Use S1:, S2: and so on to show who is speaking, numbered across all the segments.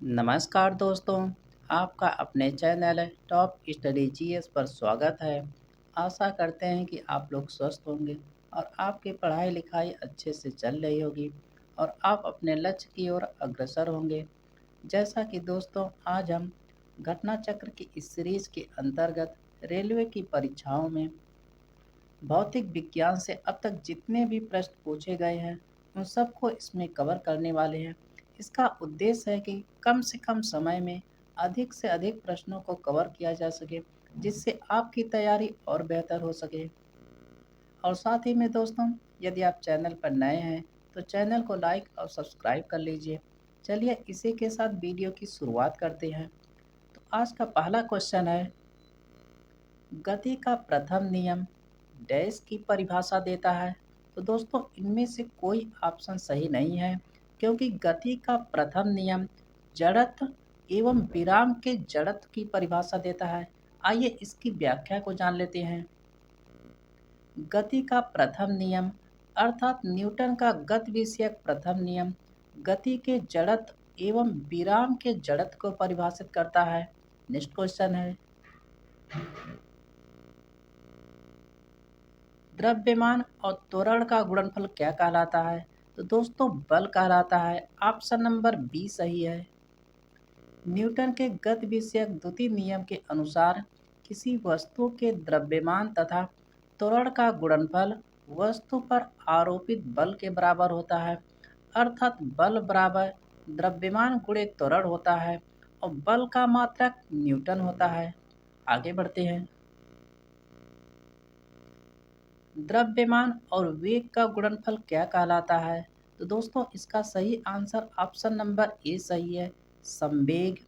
S1: नमस्कार दोस्तों, आपका अपने चैनल टॉप स्टडी जीएस पर स्वागत है। आशा करते हैं कि आप लोग स्वस्थ होंगे और आपकी पढ़ाई लिखाई अच्छे से चल रही होगी और आप अपने लक्ष्य की ओर अग्रसर होंगे। जैसा कि दोस्तों आज हम घटना चक्र की इस सीरीज के अंतर्गत रेलवे की परीक्षाओं में भौतिक विज्ञान से अब तक जितने भी प्रश्न पूछे गए हैं उन सबको इसमें कवर करने वाले हैं। इसका उद्देश्य है कि कम से कम समय में अधिक से अधिक प्रश्नों को कवर किया जा सके, जिससे आपकी तैयारी और बेहतर हो सके। और साथ ही में दोस्तों, यदि आप चैनल पर नए हैं तो चैनल को लाइक और सब्सक्राइब कर लीजिए। चलिए इसी के साथ वीडियो की शुरुआत करते हैं। तो आज का पहला क्वेश्चन है, गति का प्रथम नियम डैश की परिभाषा देता है। तो दोस्तों इनमें से कोई ऑप्शन सही नहीं है, क्योंकि गति का प्रथम नियम जड़त्व एवं विराम के जड़त्व की परिभाषा देता है। आइए इसकी व्याख्या को जान लेते हैं। गति का प्रथम नियम अर्थात न्यूटन का गति विषयक प्रथम नियम गति के जड़त्व एवं विराम के जड़त्व को परिभाषित करता है। नेक्स्ट क्वेश्चन है, द्रव्यमान और त्वरण का गुणनफल क्या कहलाता है? तो दोस्तों बल कहलाता है। ऑप्शन नंबर बी सही है। न्यूटन के गति विषयक द्वितीय नियम के अनुसार किसी वस्तु के द्रव्यमान तथा त्वरण का गुणनफल वस्तु पर आरोपित बल के बराबर होता है। अर्थात बल बराबर द्रव्यमान गुणे त्वरण होता है और बल का मात्रक न्यूटन होता है। आगे बढ़ते हैं। द्रव्यमान और वेग का गुणनफल क्या कहलाता है? तो दोस्तों इसका सही आंसर ऑप्शन नंबर ए सही है, संवेग।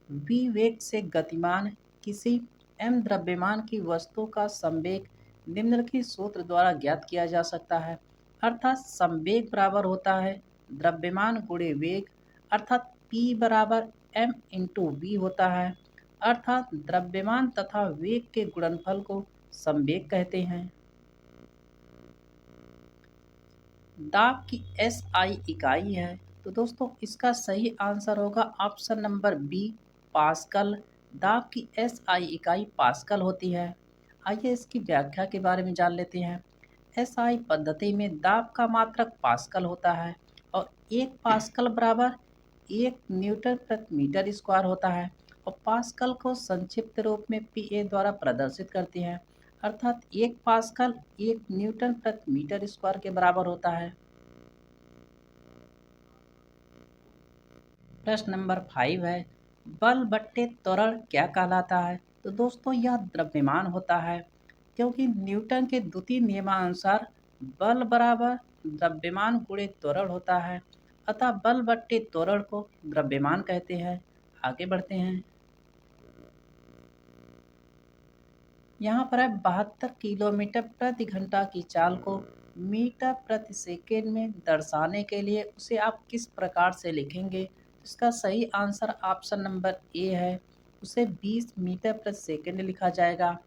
S1: v वेग से गतिमान किसी m द्रव्यमान की वस्तु का संवेग निम्नलिखित सूत्र द्वारा ज्ञात किया जा सकता है। अर्थात संवेग बराबर होता है द्रव्यमान गुणे वेग, अर्थात p बराबर m इंटू वी होता है। अर्थात द्रव्यमान तथा वेग के गुणनफल को संवेग कहते हैं। दाब की एसआई इकाई है। तो दोस्तों इसका सही आंसर होगा ऑप्शन नंबर बी, पास्कल। दाब की एसआई इकाई पास्कल होती है। आइए इसकी व्याख्या के बारे में जान लेते हैं। एसआई पद्धति में दाब का मात्रक पास्कल होता है और एक पास्कल बराबर 1 न्यूटन प्रति मीटर स्क्वायर होता है और पास्कल को संक्षिप्त रूप में पीए द्वारा प्रदर्शित करते हैं। अर्थात 1 पास्कल 1 न्यूटन प्रति मीटर स्क्वायर के बराबर होता है। प्रश्न नंबर 5 है, बल बट्टे त्वरण क्या कहलाता है? तो दोस्तों यह द्रव्यमान होता है, क्योंकि न्यूटन के द्वितीय नियमानुसार बल बराबर द्रव्यमान गुणे त्वरण होता है, अतः बल बट्टे त्वरण को द्रव्यमान कहते हैं। आगे बढ़ते हैं। यहाँ पर है 72 किलोमीटर प्रति घंटा की चाल को मीटर प्रति सेकेंड में दर्शाने के लिए उसे आप किस प्रकार से लिखेंगे? इसका सही आंसर ऑप्शन नंबर ए है, उसे 20 मीटर प्रति सेकेंड लिखा जाएगा।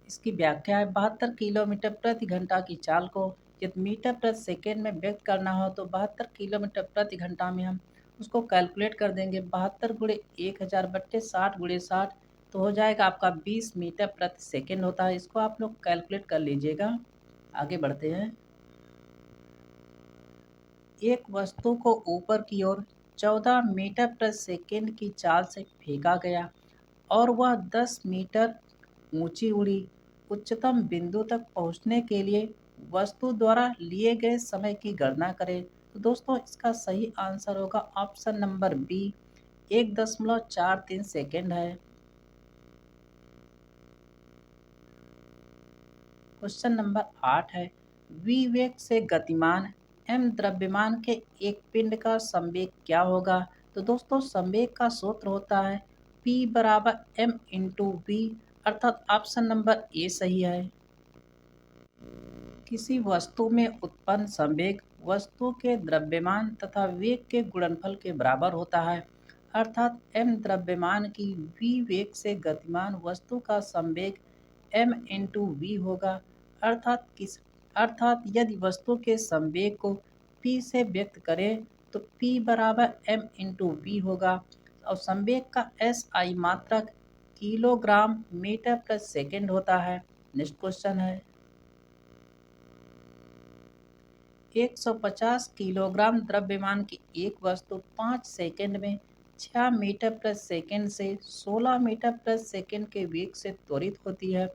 S1: इसकी व्याख्या है, 72 किलोमीटर प्रति घंटा की चाल को यदि मीटर प्रति सेकेंड में व्यक्त करना हो तो 72 किलोमीटर प्रति घंटा में हम उसको कैलकुलेट कर देंगे। 72 गुणे 1000 बट्टे 60 गुणे 60 तो हो जाएगा आपका 20 मीटर प्रति सेकेंड होता है। इसको आप लोग कैलकुलेट कर लीजिएगा। आगे बढ़ते हैं। एक वस्तु को ऊपर की ओर 14 मीटर प्रति सेकेंड की चाल से फेंका गया और वह 10 मीटर ऊंची उड़ी। उच्चतम बिंदु तक पहुंचने के लिए वस्तु द्वारा लिए गए समय की गणना करें। तो दोस्तों इसका सही आंसर होगा ऑप्शन नंबर बी, 1.43 सेकेंड है। क्वेश्चन नंबर 8 है, v वेग से गतिमान m द्रव्यमान के एक पिंड का संवेग क्या होगा? तो दोस्तों संवेग का सूत्र होता है p बराबर m इंटू वी, अर्थात ऑप्शन नंबर ए सही है। किसी वस्तु में उत्पन्न संवेग वस्तु के द्रव्यमान तथा वेग के गुणनफल के बराबर होता है। अर्थात m द्रव्यमान की v वेग से गतिमान वस्तु का संवेग m इंटू वी होगा। अर्थात यदि वस्तु के संवेग को p से व्यक्त करें तो P बराबर m इंटू वी होगा और संवेग का SI मात्रक किलोग्राम मीटर प्रति सेकंड होता है। नेक्स्ट क्वेश्चन है 150 किलोग्राम द्रव्यमान की एक वस्तु 5 सेकंड में 6 मीटर प्रति सेकंड से 16 मीटर प्रति सेकंड के वेग से त्वरित होती है।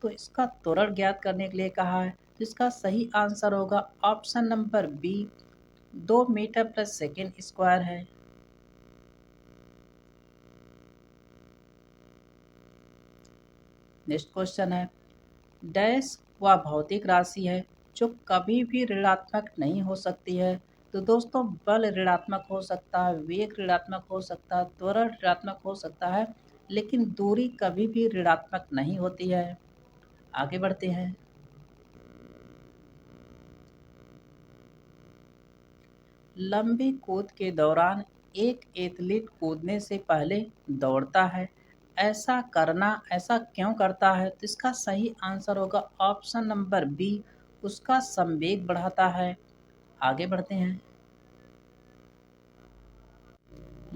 S1: तो इसका त्वरण ज्ञात करने के लिए कहा है। तो इसका सही आंसर होगा ऑप्शन नंबर बी 2 मीटर प्रति सेकंड स्क्वायर है। नेक्स्ट क्वेश्चन है डैश वह भौतिक राशि है जो कभी भी ऋणात्मक नहीं हो सकती है। तो दोस्तों बल ऋणात्मक हो सकता है, वेग ऋणात्मक हो सकता है, त्वरण ऋणात्मक हो सकता है, लेकिन दूरी कभी भी ऋणात्मक नहीं होती है। आगे बढ़ते हैं। लंबी कूद के दौरान एक एथलीट कूदने से पहले दौड़ता है। ऐसा क्यों करता है? तो इसका सही आंसर होगा ऑप्शन नंबर बी, उसका संवेग बढ़ाता है। आगे बढ़ते हैं।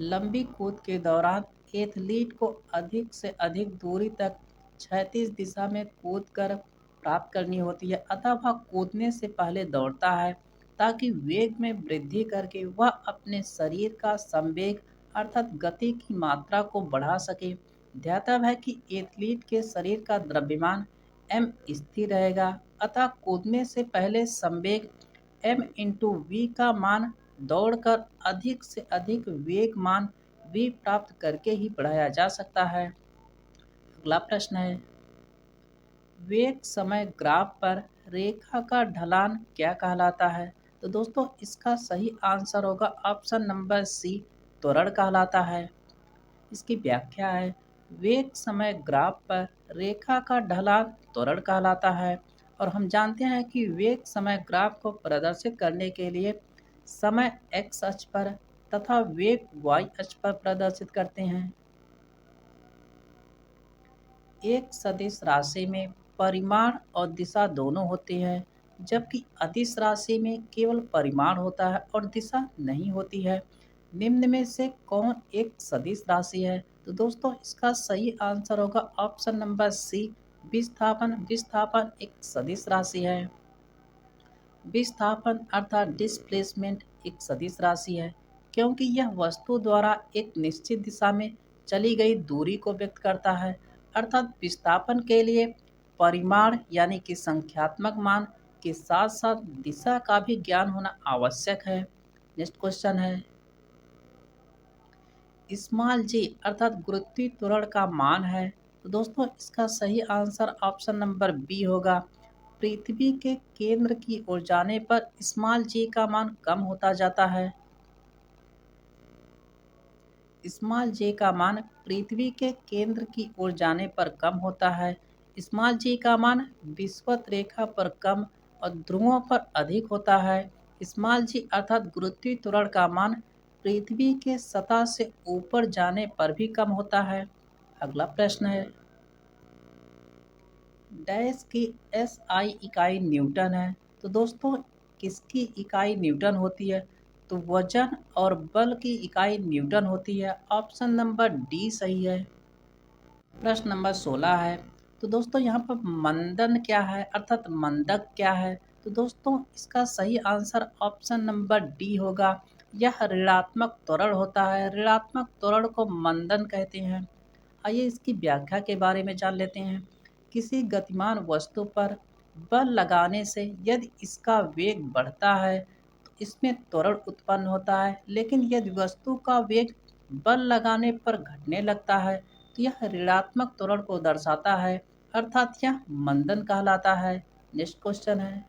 S1: लंबी कूद के दौरान एथलीट को अधिक से अधिक दूरी तक क्षैतिज दिशा में कूद कर प्राप्त करनी होती है, अतः वह कूदने से पहले दौड़ता है ताकि वेग में वृद्धि करके वह अपने शरीर का संवेग अर्थात गति की मात्रा को बढ़ा सके। ध्यातव्य है कि एथलीट के शरीर का द्रव्यमान m स्थिर रहेगा, अतः कूदने से पहले संवेग m इंटू वी का मान दौड़कर अधिक से अधिक वेग मान v प्राप्त करके ही बढ़ाया जा सकता है। अगला प्रश्न है वेग समय ग्राफ पर रेखा का ढलान क्या कहलाता है? तो दोस्तों इसका सही आंसर होगा ऑप्शन नंबर सी, त्वरण कहलाता है। इसकी व्याख्या है वेग समय ग्राफ पर रेखा का ढलान त्वरण कहलाता है और हम जानते हैं कि वेग समय ग्राफ को प्रदर्शित करने के लिए समय x अक्ष पर तथा वेग y अक्ष पर प्रदर्शित करते हैं। एक सदिश राशि में परिमाण और दिशा दोनों होते हैं, जबकि अदिश राशि में केवल परिमाण होता है और दिशा नहीं होती है। निम्न में से कौन एक सदिश राशि है? तो दोस्तों इसका सही आंसर होगा ऑप्शन नंबर सी, विस्थापन। विस्थापन एक सदिश राशि है। विस्थापन अर्थात डिस्प्लेसमेंट एक सदिश राशि है क्योंकि यह वस्तु द्वारा एक निश्चित दिशा में चली गई दूरी को व्यक्त करता है। अर्थात विस्थापन के लिए परिमाण यानी कि संख्यात्मक मान के साथ साथ दिशा का भी ज्ञान होना आवश्यक है। नेक्स्ट क्वेश्चन है स्मॉल जी अर्थात गुरुत्वीय त्वरण का मान है। तो दोस्तों इसका सही आंसर ऑप्शन नंबर बी होगा। पृथ्वी के केंद्र की ओर जाने पर स्मॉल जी का मान कम होता जाता है। स्मॉल जे का मान पृथ्वी के केंद्र की ओर जाने पर कम होता है। स्मॉल जी का मान विषुवत रेखा पर कम और ध्रुवों पर अधिक होता है। स्मॉल जी अर्थात गुरुत्वीय त्वरण का मान पृथ्वी के सतह से ऊपर जाने पर भी कम होता है। अगला प्रश्न है डैश की SI इकाई न्यूटन है। तो दोस्तों किसकी इकाई न्यूटन होती है? तो वजन और बल की इकाई न्यूटन होती है। ऑप्शन नंबर डी सही है। प्रश्न नंबर 16 है। तो दोस्तों यहाँ पर मंदन क्या है अर्थात मंदक क्या है? तो दोस्तों इसका सही आंसर ऑप्शन नंबर डी होगा। यह ऋणात्मक त्वरण होता है। ऋणात्मक त्वरण को मंदन कहते हैं। आइए इसकी व्याख्या के बारे में जान लेते हैं। किसी गतिमान वस्तु पर बल लगाने से यदि इसका वेग बढ़ता है तो इसमें त्वरण उत्पन्न होता है, लेकिन यदि वस्तु का वेग बल लगाने पर घटने लगता है तो यह ऋणात्मक त्वरण को दर्शाता है, अर्थात यह मंदन कहलाता है। नेक्स्ट क्वेश्चन है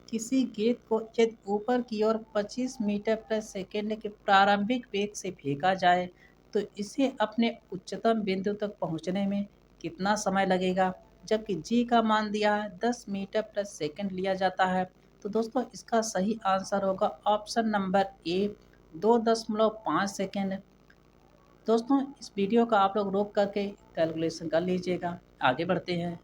S1: किसी गेंद को यदि ऊपर की ओर 25 मीटर प्रति सेकंड के प्रारंभिक वेग से फेंका जाए तो इसे अपने उच्चतम बिंदु तक पहुंचने में कितना समय लगेगा? जबकि जी का मान दिया है 10 मीटर प्रति सेकंड लिया जाता है। तो दोस्तों इसका सही आंसर होगा ऑप्शन नंबर ए, 2.5 सेकंड। दोस्तों इस वीडियो का आप लोग रोक करके कैलकुलेशन कर लीजिएगा। आगे बढ़ते हैं।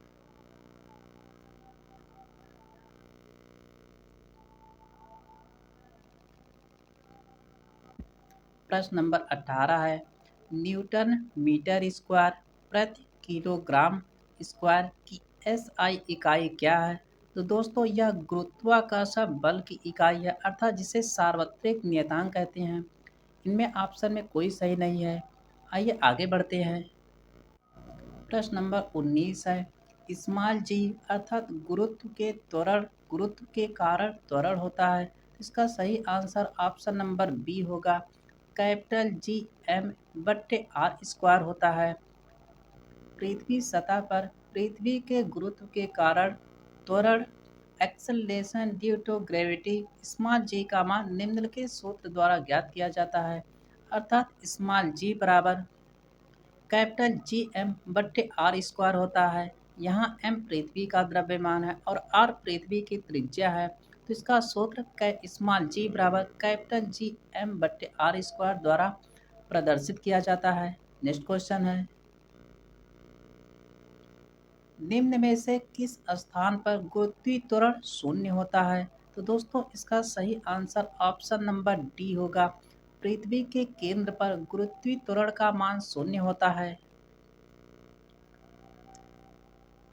S1: प्रश्न नंबर 18 है, न्यूटन मीटर स्क्वायर प्रति किलोग्राम स्क्वायर की एसआई इकाई क्या है? तो दोस्तों यह गुरुत्वाकर्षण बल की इकाई है, अर्थात जिसे सार्वत्रिक नियतांक कहते हैं। इनमें ऑप्शन में कोई सही नहीं है। आइए आगे बढ़ते हैं। प्रश्न नंबर 19 है, स्मॉल जी अर्थात गुरुत्व के कारण त्वरण होता है। इसका सही आंसर ऑप्शन नंबर बी होगा, कैपिटल जी एम बट्टे आर स्क्वायर होता है। पृथ्वी सतह पर पृथ्वी के गुरुत्व के कारण त्वरण acceleration due to gravity small g का मान निम्नलिखित सूत्र द्वारा ज्ञात किया जाता है, अर्थात स्मॉल जी बराबर कैपिटल जी एम बट्टे आर स्क्वायर होता है। यहाँ एम पृथ्वी का द्रव्यमान है और आर पृथ्वी की त्रिज्या है, तो इसका सूत्र स्मॉल जी बराबर कैपिटल जी एम बट्टे आर स्क्वायर द्वारा प्रदर्शित किया जाता है। नेक्स्ट क्वेश्चन है, निम्न में से किस स्थान पर गुरुत्वीय त्वरण शून्य होता है? तो दोस्तों इसका सही आंसर ऑप्शन नंबर डी होगा, पृथ्वी के केंद्र पर गुरुत्वीय त्वरण का मान शून्य होता है।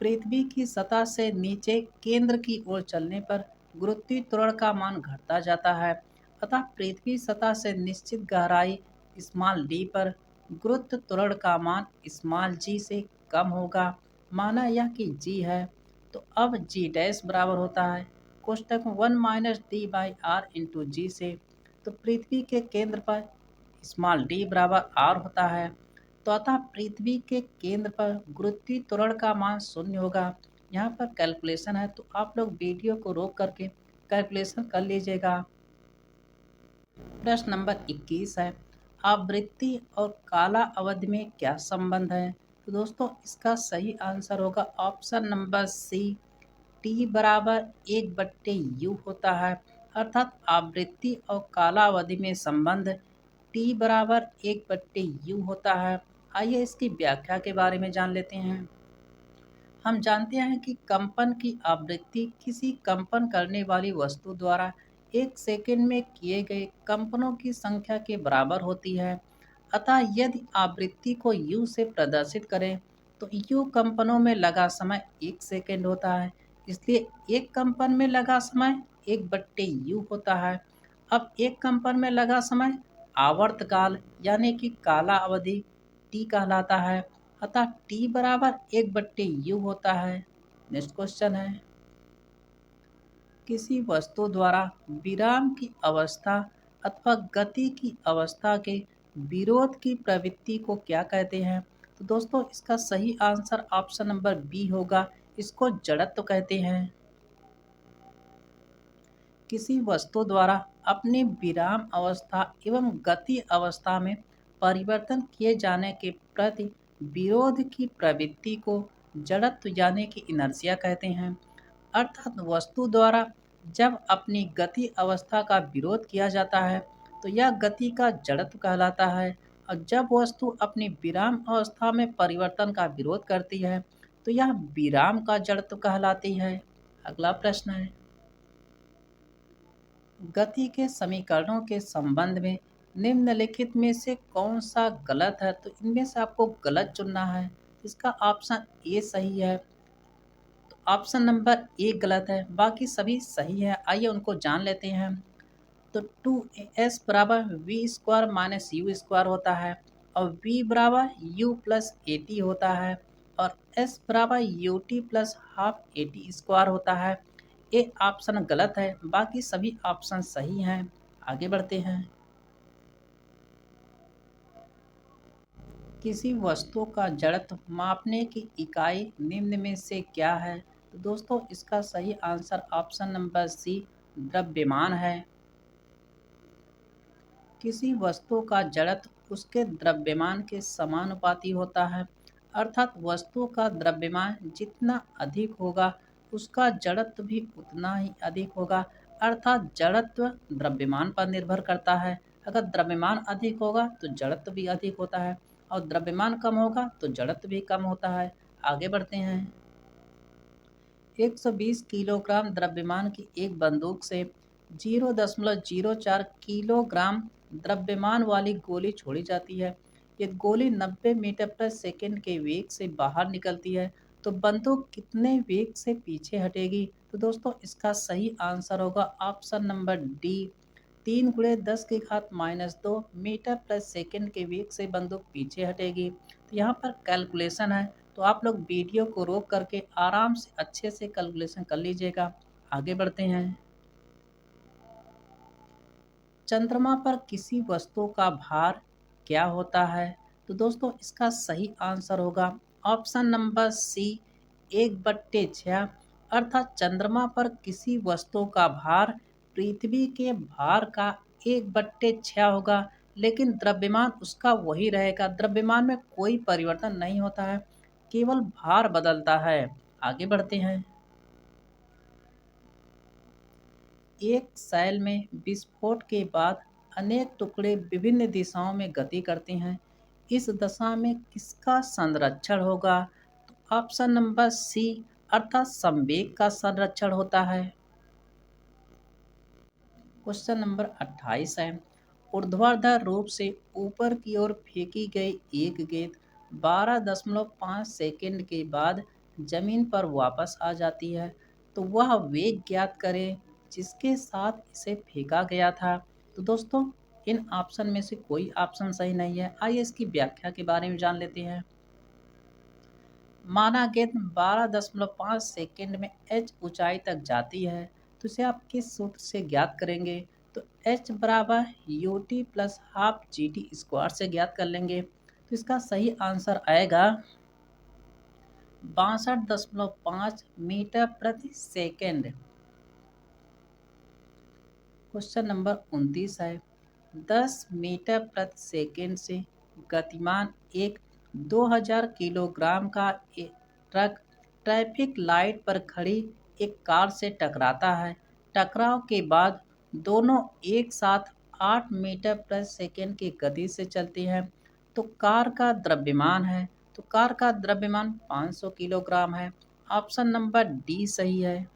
S1: पृथ्वी की सतह से नीचे केंद्र की ओर चलने पर गुरुत्वीय त्वरण का मान घटता जाता है, अतः पृथ्वी सतह से निश्चित गहराई स्मॉल डी पर गुरुत्व त्वरण का मान स्मॉल जी से कम होगा। माना यह कि जी है, तो अब जी डैश बराबर होता है कोष्टक 1 - d/r × जी से। तो पृथ्वी के केंद्र पर स्मॉल डी बराबर आर होता है, तो अतः पृथ्वी के केंद्र पर गुरुत्वीय त्वरण का मान शून्य होगा। यहाँ पर कैलकुलेशन है, तो आप लोग वीडियो को रोक करके कैलकुलेशन कर लीजिएगा। प्रश्न नंबर 21 है, आवृत्ति और काला अवधि में क्या संबंध है? तो दोस्तों इसका सही आंसर होगा ऑप्शन नंबर सी, टी बराबर 1/u होता है, अर्थात आवृत्ति और काला अवधि में संबंध टी बराबर 1/u होता है। आइए इसकी व्याख्या के बारे में जान लेते हैं। हम जानते हैं कि कंपन की आवृत्ति किसी कंपन करने वाली वस्तु द्वारा 1 सेकंड में किए गए कंपनों की संख्या के बराबर होती है। अतः यदि आवृत्ति को u से प्रदर्शित करें तो u कंपनों में लगा समय 1 सेकंड होता है, इसलिए एक कंपन में लगा समय 1/u होता है। अब एक कंपन में लगा समय आवर्तकाल यानी कि काला अवधि t कहलाता है, अतः t बराबर 1/u होता है। नेक्स्ट क्वेश्चन है, किसी वस्तु द्वारा विराम की अवस्था अथवा गति की अवस्था के विरोध की प्रवृत्ति को क्या कहते हैं? तो दोस्तों इसका सही आंसर ऑप्शन नंबर बी होगा, इसको जड़त्व कहते हैं। किसी वस्तु द्वारा अपनी विराम अवस्था एवं गति अवस्था में परिवर्तन किए जाने के प्रति विरोध की प्रवृत्ति को जड़त्व यानी कि इनर्शिया कहते हैं। अर्थात वस्तु द्वारा जब अपनी गति अवस्था का विरोध किया जाता है तो यह गति का जड़त्व कहलाता है, और जब वस्तु अपनी विराम अवस्था में परिवर्तन का विरोध करती है तो यह विराम का जड़त्व कहलाती है। अगला प्रश्न है, गति के समीकरणों के संबंध में निम्नलिखित में से कौन सा गलत है? तो इनमें से आपको गलत चुनना है। इसका ऑप्शन ए सही है, तो ऑप्शन नंबर ए गलत है, बाकी सभी सही है। आइए उनको जान लेते हैं। तो 2s बराबर V square minus U square होता है, और v बराबर u प्लस ए टी होता है, और s बराबर U T plus half A T square होता है। ये ऑप्शन गलत है, बाकी सभी ऑप्शन सही हैं। आगे बढ़ते हैं। किसी वस्तु का जड़त्व मापने की इकाई निम्न में से क्या है? तो दोस्तों इसका सही आंसर ऑप्शन नंबर सी, द्रव्यमान है। किसी वस्तु का जड़त्व उसके द्रव्यमान के समानुपाती होता है, अर्थात वस्तु का द्रव्यमान जितना अधिक होगा उसका जड़त्व भी उतना ही अधिक होगा। अर्थात जड़त्व द्रव्यमान पर निर्भर करता है। अगर द्रव्यमान अधिक होगा तो जड़त्व भी अधिक होता है, और द्रव्यमान कम होगा तो जड़त्व भी कम होता है। आगे बढ़ते हैं। 120 किलोग्राम द्रव्यमान की एक बंदूक से 0.04 किलोग्राम द्रव्यमान वाली गोली छोड़ी जाती है। ये गोली 90 मीटर प्रति सेकंड के वेग से बाहर निकलती है। तो बंदूक कितने वेग से पीछे हटेगी? तो दोस्तों इसका सही आंसर होगा ऑप्शन नंबर डी, 3 × 10⁻² मीटर प्रति सेकंड के वेग से बंदूक पीछे हटेगी। तो यहाँ पर कैलकुलेशन है, तो आप लोग वीडियो को रोक करके आराम से अच्छे से कैलकुलेशन कर लीजिएगा। आगे बढ़ते हैं। चंद्रमा पर किसी वस्तु का भार क्या होता है? तो दोस्तों इसका सही आंसर होगा ऑप्शन नंबर सी, 1/6। अर्थात चंद्रमा पर किसी वस्तु का भार पृथ्वी के भार का 1/6 होगा, लेकिन द्रव्यमान उसका वही रहेगा। द्रव्यमान में कोई परिवर्तन नहीं होता है, केवल भार बदलता है। आगे बढ़ते हैं। एक सेल में विस्फोट के बाद अनेक टुकड़े विभिन्न दिशाओं में गति करते हैं। इस दशा में किसका संरक्षण होगा? तो ऑप्शन नंबर सी, अर्थात संवेग का संरक्षण होता है। क्वेश्चन नंबर 28 है, ऊर्ध्वाधर रूप से ऊपर की ओर फेंकी गई एक गेंद 12.5 सेकंड के बाद जमीन पर वापस आ जाती है। तो वह वेग ज्ञात करें जिसके साथ इसे फेंका गया था। तो दोस्तों इन ऑप्शन में से कोई ऑप्शन सही नहीं है। आइए इसकी व्याख्या के बारे में जान लेते हैं। माना गेंद 12.5 सेकंड में एच ऊंचाई तक जाती है, तो इसे आप किस सूत्र से ज्ञात करेंगे? तो एच बराबर U T plus half G T square से ज्ञात कर लेंगे। तो इसका सही आंसर आएगा 62.5 मीटर प्रति सेकंड। क्वेश्चन नंबर 29 है, 10 मीटर प्रति सेकंड से गतिमान एक 2000 किलोग्राम का एक ट्रक ट्रैफिक लाइट पर खड़ी एक कार से टकराता है। टकराव के बाद दोनों एक साथ 8 मीटर प्रति सेकंड की गति से चलती हैं। तो कार का द्रव्यमान है, तो कार का द्रव्यमान 500 किलोग्राम है। ऑप्शन नंबर डी सही है।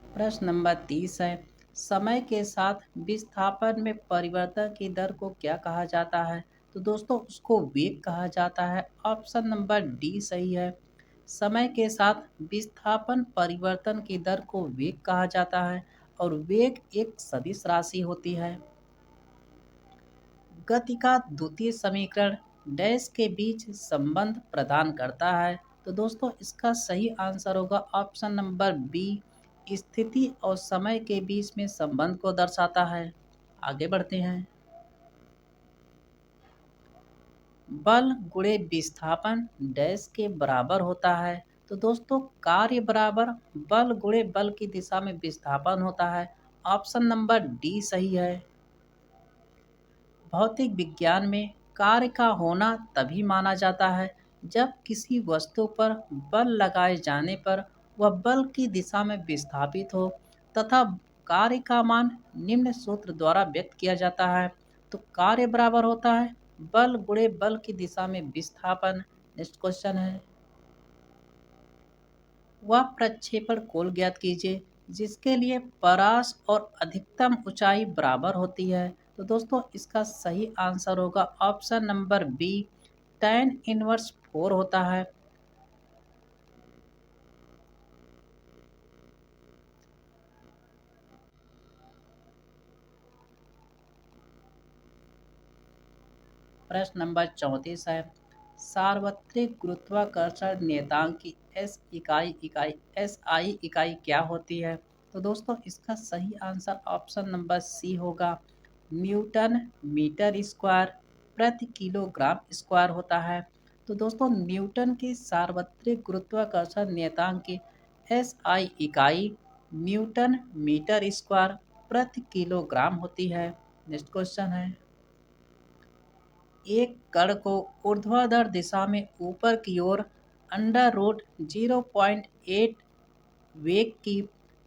S1: प्रश्न नंबर 30 है, समय के साथ विस्थापन में परिवर्तन की दर को क्या कहा जाता है? तो दोस्तों उसको वेग कहा जाता है। ऑप्शन नंबर डी सही है। समय के साथ विस्थापन परिवर्तन की दर को वेग कहा जाता है और वेग एक सदिश राशि होती है। गति का द्वितीय समीकरण डैश के बीच संबंध प्रदान करता है। तो दोस्तों इसका सही आंसर होगा ऑप्शन नंबर बी, स्थिति और समय के बीच में संबंध को दर्शाता है। आगे बढ़ते हैं। बल गुणे विस्थापन डैश के बराबर होता है। तो दोस्तों कार्य बराबर बल गुणे बल की दिशा में विस्थापन होता है। ऑप्शन नंबर डी सही है। भौतिक विज्ञान में कार्य का होना तभी माना जाता है जब किसी वस्तु पर बल लगाए जाने पर वह बल की दिशा में विस्थापित हो तथा कार्य का मान निम्न सूत्र द्वारा व्यक्त किया जाता है। तो कार्य बराबर होता है बल गुणे बल की दिशा में विस्थापन। नेक्स्ट क्वेश्चन है, वह प्रक्षेपण कोण ज्ञात कीजिए जिसके लिए परास और अधिकतम ऊंचाई बराबर होती है। तो दोस्तों इसका सही आंसर होगा ऑप्शन नंबर बी, tan−4 होता है। प्रश्न नंबर 34 है, सार्वत्रिक गुरुत्वाकर्षण नियतांक की एस आई इकाई क्या होती है? तो दोस्तों इसका सही आंसर ऑप्शन नंबर सी होगा, न्यूटन मीटर स्क्वायर प्रति किलोग्राम स्क्वायर होता है। तो दोस्तों न्यूटन की सार्वत्रिक गुरुत्वाकर्षण नियतांक की एस आई इकाई न्यूटन मीटर स्क्वायर प्रति किलोग्राम होती है। नेक्स्ट क्वेश्चन है, एक कण को ऊर्ध्वाधर दिशा में ऊपर की ओर अंडर रूट 0.8 वेग की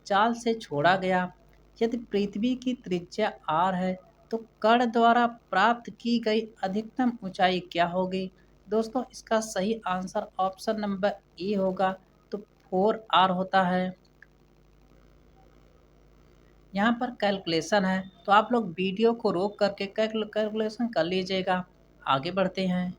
S1: चाल से छोड़ा गया। यदि पृथ्वी की त्रिज्या r है तो कण द्वारा प्राप्त की गई अधिकतम ऊंचाई क्या होगी? दोस्तों इसका सही आंसर ऑप्शन नंबर ए होगा, तो 4r होता है। यहाँ पर कैलकुलेशन है, तो आप लोग वीडियो को रोक करके कैलकुलेशन कर लीजिएगा। आगे बढ़ते हैं।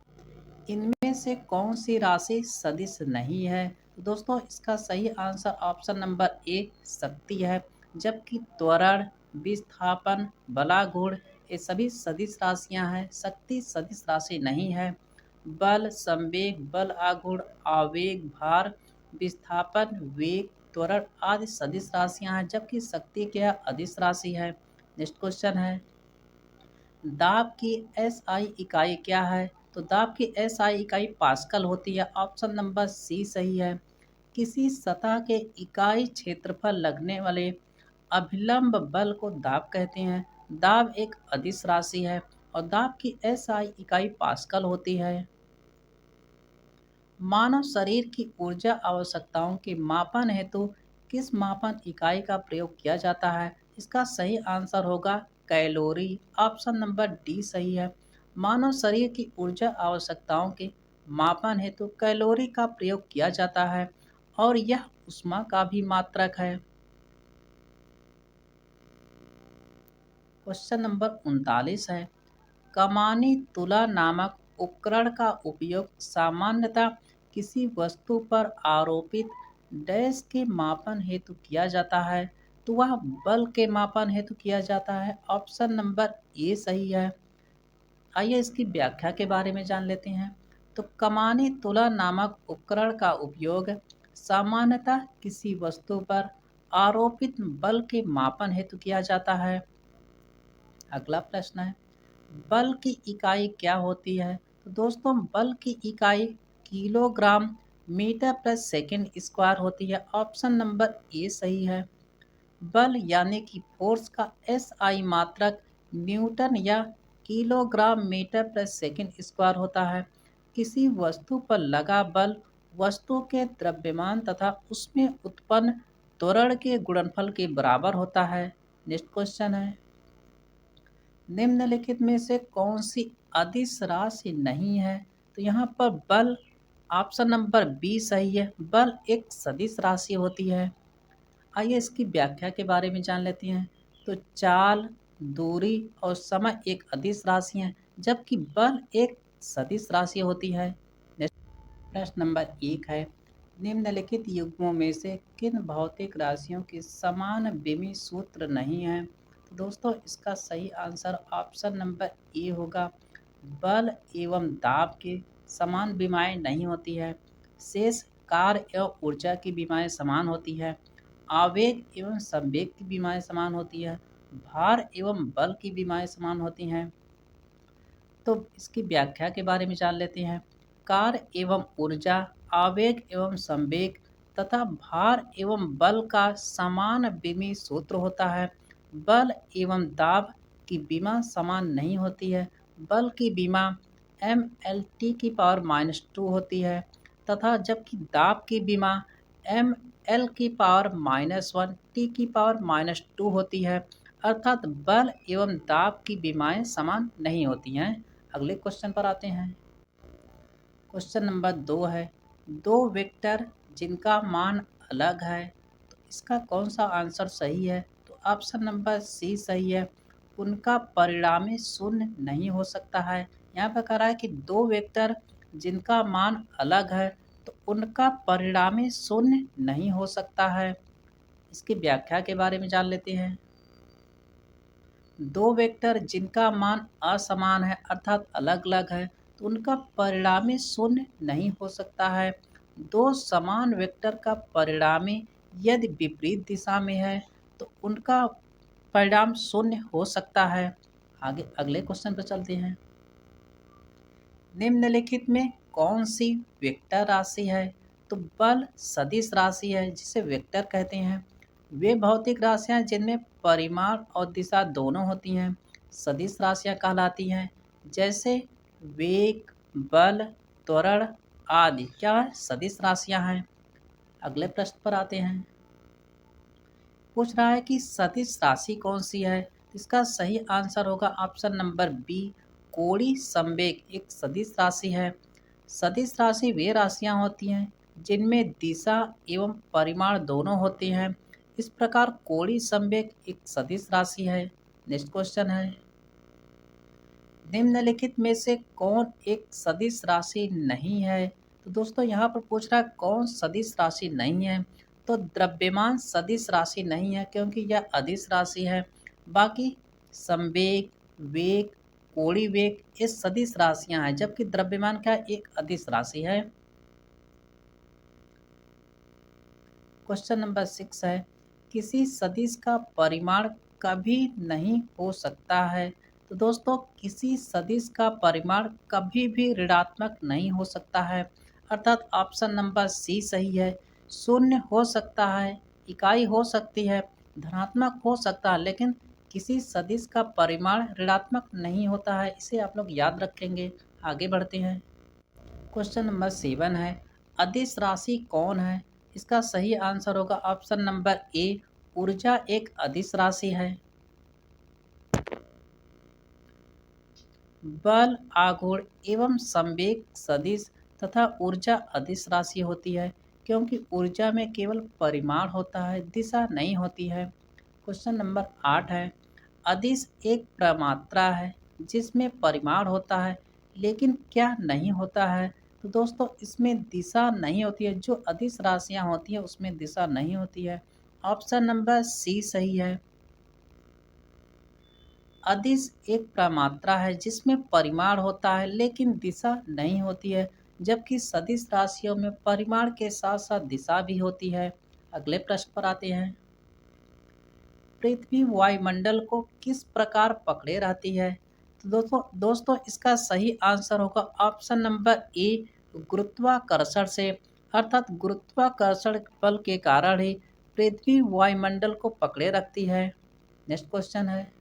S1: इनमें से कौन सी राशि सदिश नहीं है? तो दोस्तों इसका सही आंसर ऑप्शन नंबर ए शक्ति है, जबकि त्वरण, विस्थापन, बलागुण ये सभी सदिश राशियां हैं। शक्ति सदिश राशि नहीं है। बल, संवेग, बल आघूर्ण, आवेग, भार, विस्थापन, वेग, त्वरण आदि सदिश राशियां हैं, जबकि शक्ति क्या अदिश राशि है। नेक्स्ट क्वेश्चन है, दाब की एसआई इकाई क्या है? तो दाब की एसआई इकाई पास्कल होती है। ऑप्शन नंबर सी सही है। किसी सतह के इकाई क्षेत्र पर लगने वाले अभिलंब बल को दाब कहते हैं। दाब एक अदिश राशि है और दाब की एसआई इकाई पास्कल होती है। मानव शरीर की ऊर्जा आवश्यकताओं के मापन हेतु किस मापन इकाई का प्रयोग किया जाता है? इसका सही आंसर होगा कैलोरी। ऑप्शन नंबर डी सही है। मानव शरीर की ऊर्जा आवश्यकताओं के मापन हेतु कैलोरी का प्रयोग किया जाता है और यह ऊष्मा का भी मात्रक है। क्वेश्चन नंबर 39 है, कमानी तुला नामक उपकरण का उपयोग सामान्यतः किसी वस्तु पर आरोपित डैश के मापन हेतु किया जाता है। तो वह बल के मापन हेतु किया जाता है। ऑप्शन नंबर ए सही है। आइए इसकी व्याख्या के बारे में जान लेते हैं। तो कमानी तुला नामक उपकरण का उपयोग सामान्यतः किसी वस्तु पर आरोपित बल के मापन हेतु किया जाता है। अगला प्रश्न है, बल की इकाई क्या होती है? तो दोस्तों बल की इकाई किलोग्राम मीटर पर सेकंड स्क्वायर होती है। ऑप्शन नंबर ए सही है। बल यानी कि फोर्स का एसआई मात्रक न्यूटन या किलोग्राम मीटर पर सेकंड स्क्वायर होता है। किसी वस्तु पर लगा बल वस्तु के द्रव्यमान तथा उसमें उत्पन्न त्वरण के गुणनफल के बराबर होता है। नेक्स्ट क्वेश्चन है, निम्नलिखित में से कौन सी अदिश राशि नहीं है? तो यहाँ पर बल ऑप्शन नंबर बी सही है। बल एक सदिश राशि होती है। आइए इसकी व्याख्या के बारे में जान लेते हैं। तो चाल, दूरी और समय एक अदिश राशि है, जबकि बल एक सदिश राशि होती है। प्रश्न नंबर 1 है, निम्नलिखित युग्मों में से किन भौतिक राशियों के समान विमीय सूत्र नहीं है? तो दोस्तों इसका सही आंसर ऑप्शन नंबर ए होगा। बल एवं दाब के समान विमाएँ नहीं होती है। शेष कार्य एवं ऊर्जा की विमाएँ समान होती है। आवेग एवं संवेग की विमाएँ समान होती है। भार एवं बल की विमाएँ समान होती हैं। तो इसकी व्याख्या के बारे में जान लेते हैं। कार्य एवं ऊर्जा, आवेग एवं संवेग तथा भार एवं बल का समान विमीय सूत्र होता है। बल एवं दाब की विमा समान नहीं होती है। बल की विमा mlt की पावर -2 होती है तथा जबकि दाब की विमा ml की पावर -1 t की पावर -2 होती है। अर्थात बल एवं दाब की विमाएँ समान नहीं होती हैं। अगले क्वेश्चन पर आते हैं। क्वेश्चन नंबर 2 है, दो वेक्टर जिनका मान अलग है, तो इसका कौन सा आंसर सही है? तो ऑप्शन नंबर सी सही है। उनका परिणामी शून्य नहीं हो सकता है। यहाँ पर कह रहा है कि दो वेक्टर जिनका मान अलग है तो उनका परिणामी शून्य नहीं हो सकता है। इसकी व्याख्या के बारे में जान लेते हैं। दो वेक्टर जिनका मान असमान है अर्थात अलग अलग है तो उनका परिणामी शून्य नहीं हो सकता है। दो समान वेक्टर का परिणामी यदि विपरीत दिशा में है तो उनका परिणाम शून्य हो सकता है। आगे अगले क्वेश्चन पर चलते हैं। निम्नलिखित में कौन सी वेक्टर राशि है? तो बल सदिश राशि है जिसे वेक्टर कहते हैं। वे भौतिक राशियां जिनमें परिमाण और दिशा दोनों होती हैं सदिश राशियां कहलाती हैं। जैसे वेग, बल, त्वरण आदि क्या है? सदिश राशियां हैं। अगले प्रश्न पर आते हैं। पूछ रहा है कि सदिश राशि कौन सी है? इसका सही आंसर होगा ऑप्शन नंबर बी, कोणीय संवेग एक सदिश राशि है। सदिश राशि वे राशियां होती हैं जिनमें दिशा एवं परिमाण दोनों होते हैं। इस प्रकार कोणीय संवेग एक सदिश राशि है। नेक्स्ट क्वेश्चन है, निम्नलिखित में से कौन एक सदिश राशि नहीं है? तो दोस्तों यहाँ पर पूछ रहा है कौन सदिश राशि नहीं है। तो द्रव्यमान सदिश राशि नहीं है क्योंकि यह अदिश राशि है। बाकी संवेग, वेग, कोणीय वेग ये सदिश राशियां हैं, जबकि द्रव्यमान क्या है? एक अदिश राशि है। क्वेश्चन नंबर 6 है, किसी सदिश का परिमाण कभी नहीं हो सकता है। तो दोस्तों किसी सदिश का परिमाण कभी भी ऋणात्मक नहीं हो सकता है, अर्थात ऑप्शन नंबर सी सही है। शून्य हो सकता है, इकाई हो सकती है, धनात्मक हो सकता है, लेकिन किसी सदिश का परिमाण ऋणात्मक नहीं होता है। इसे आप लोग याद रखेंगे। आगे बढ़ते हैं। क्वेश्चन नंबर 7 है, अदिश राशि कौन है? इसका सही आंसर होगा ऑप्शन नंबर ए, ऊर्जा एक अदिश राशि है। बल, आघूर्ण एवं संवेग सदिश तथा ऊर्जा अदिश राशि होती है, क्योंकि ऊर्जा में केवल परिमाण होता है, दिशा नहीं होती है। क्वेश्चन नंबर 8 है, अदिश एक प्रमात्रा है जिसमें परिमाण होता है लेकिन क्या नहीं होता है? तो दोस्तों इसमें दिशा नहीं होती है। जो अदिश राशियां होती हैं उसमें दिशा नहीं होती है। ऑप्शन नंबर सी सही है। अदिश एक प्रमात्रा है जिसमें परिमाण होता है लेकिन दिशा नहीं होती है, जबकि सदिश राशियों में परिमाण के साथ साथ दिशा भी होती है। अगले प्रश्न पर आते हैं, पृथ्वी वायुमंडल को किस प्रकार पकड़े रहती है? तो दोस्तों इसका सही आंसर होगा ऑप्शन नंबर ए, गुरुत्वाकर्षण से, अर्थात गुरुत्वाकर्षण बल के कारण ही पृथ्वी वायुमंडल को पकड़े रखती है। नेक्स्ट क्वेश्चन है,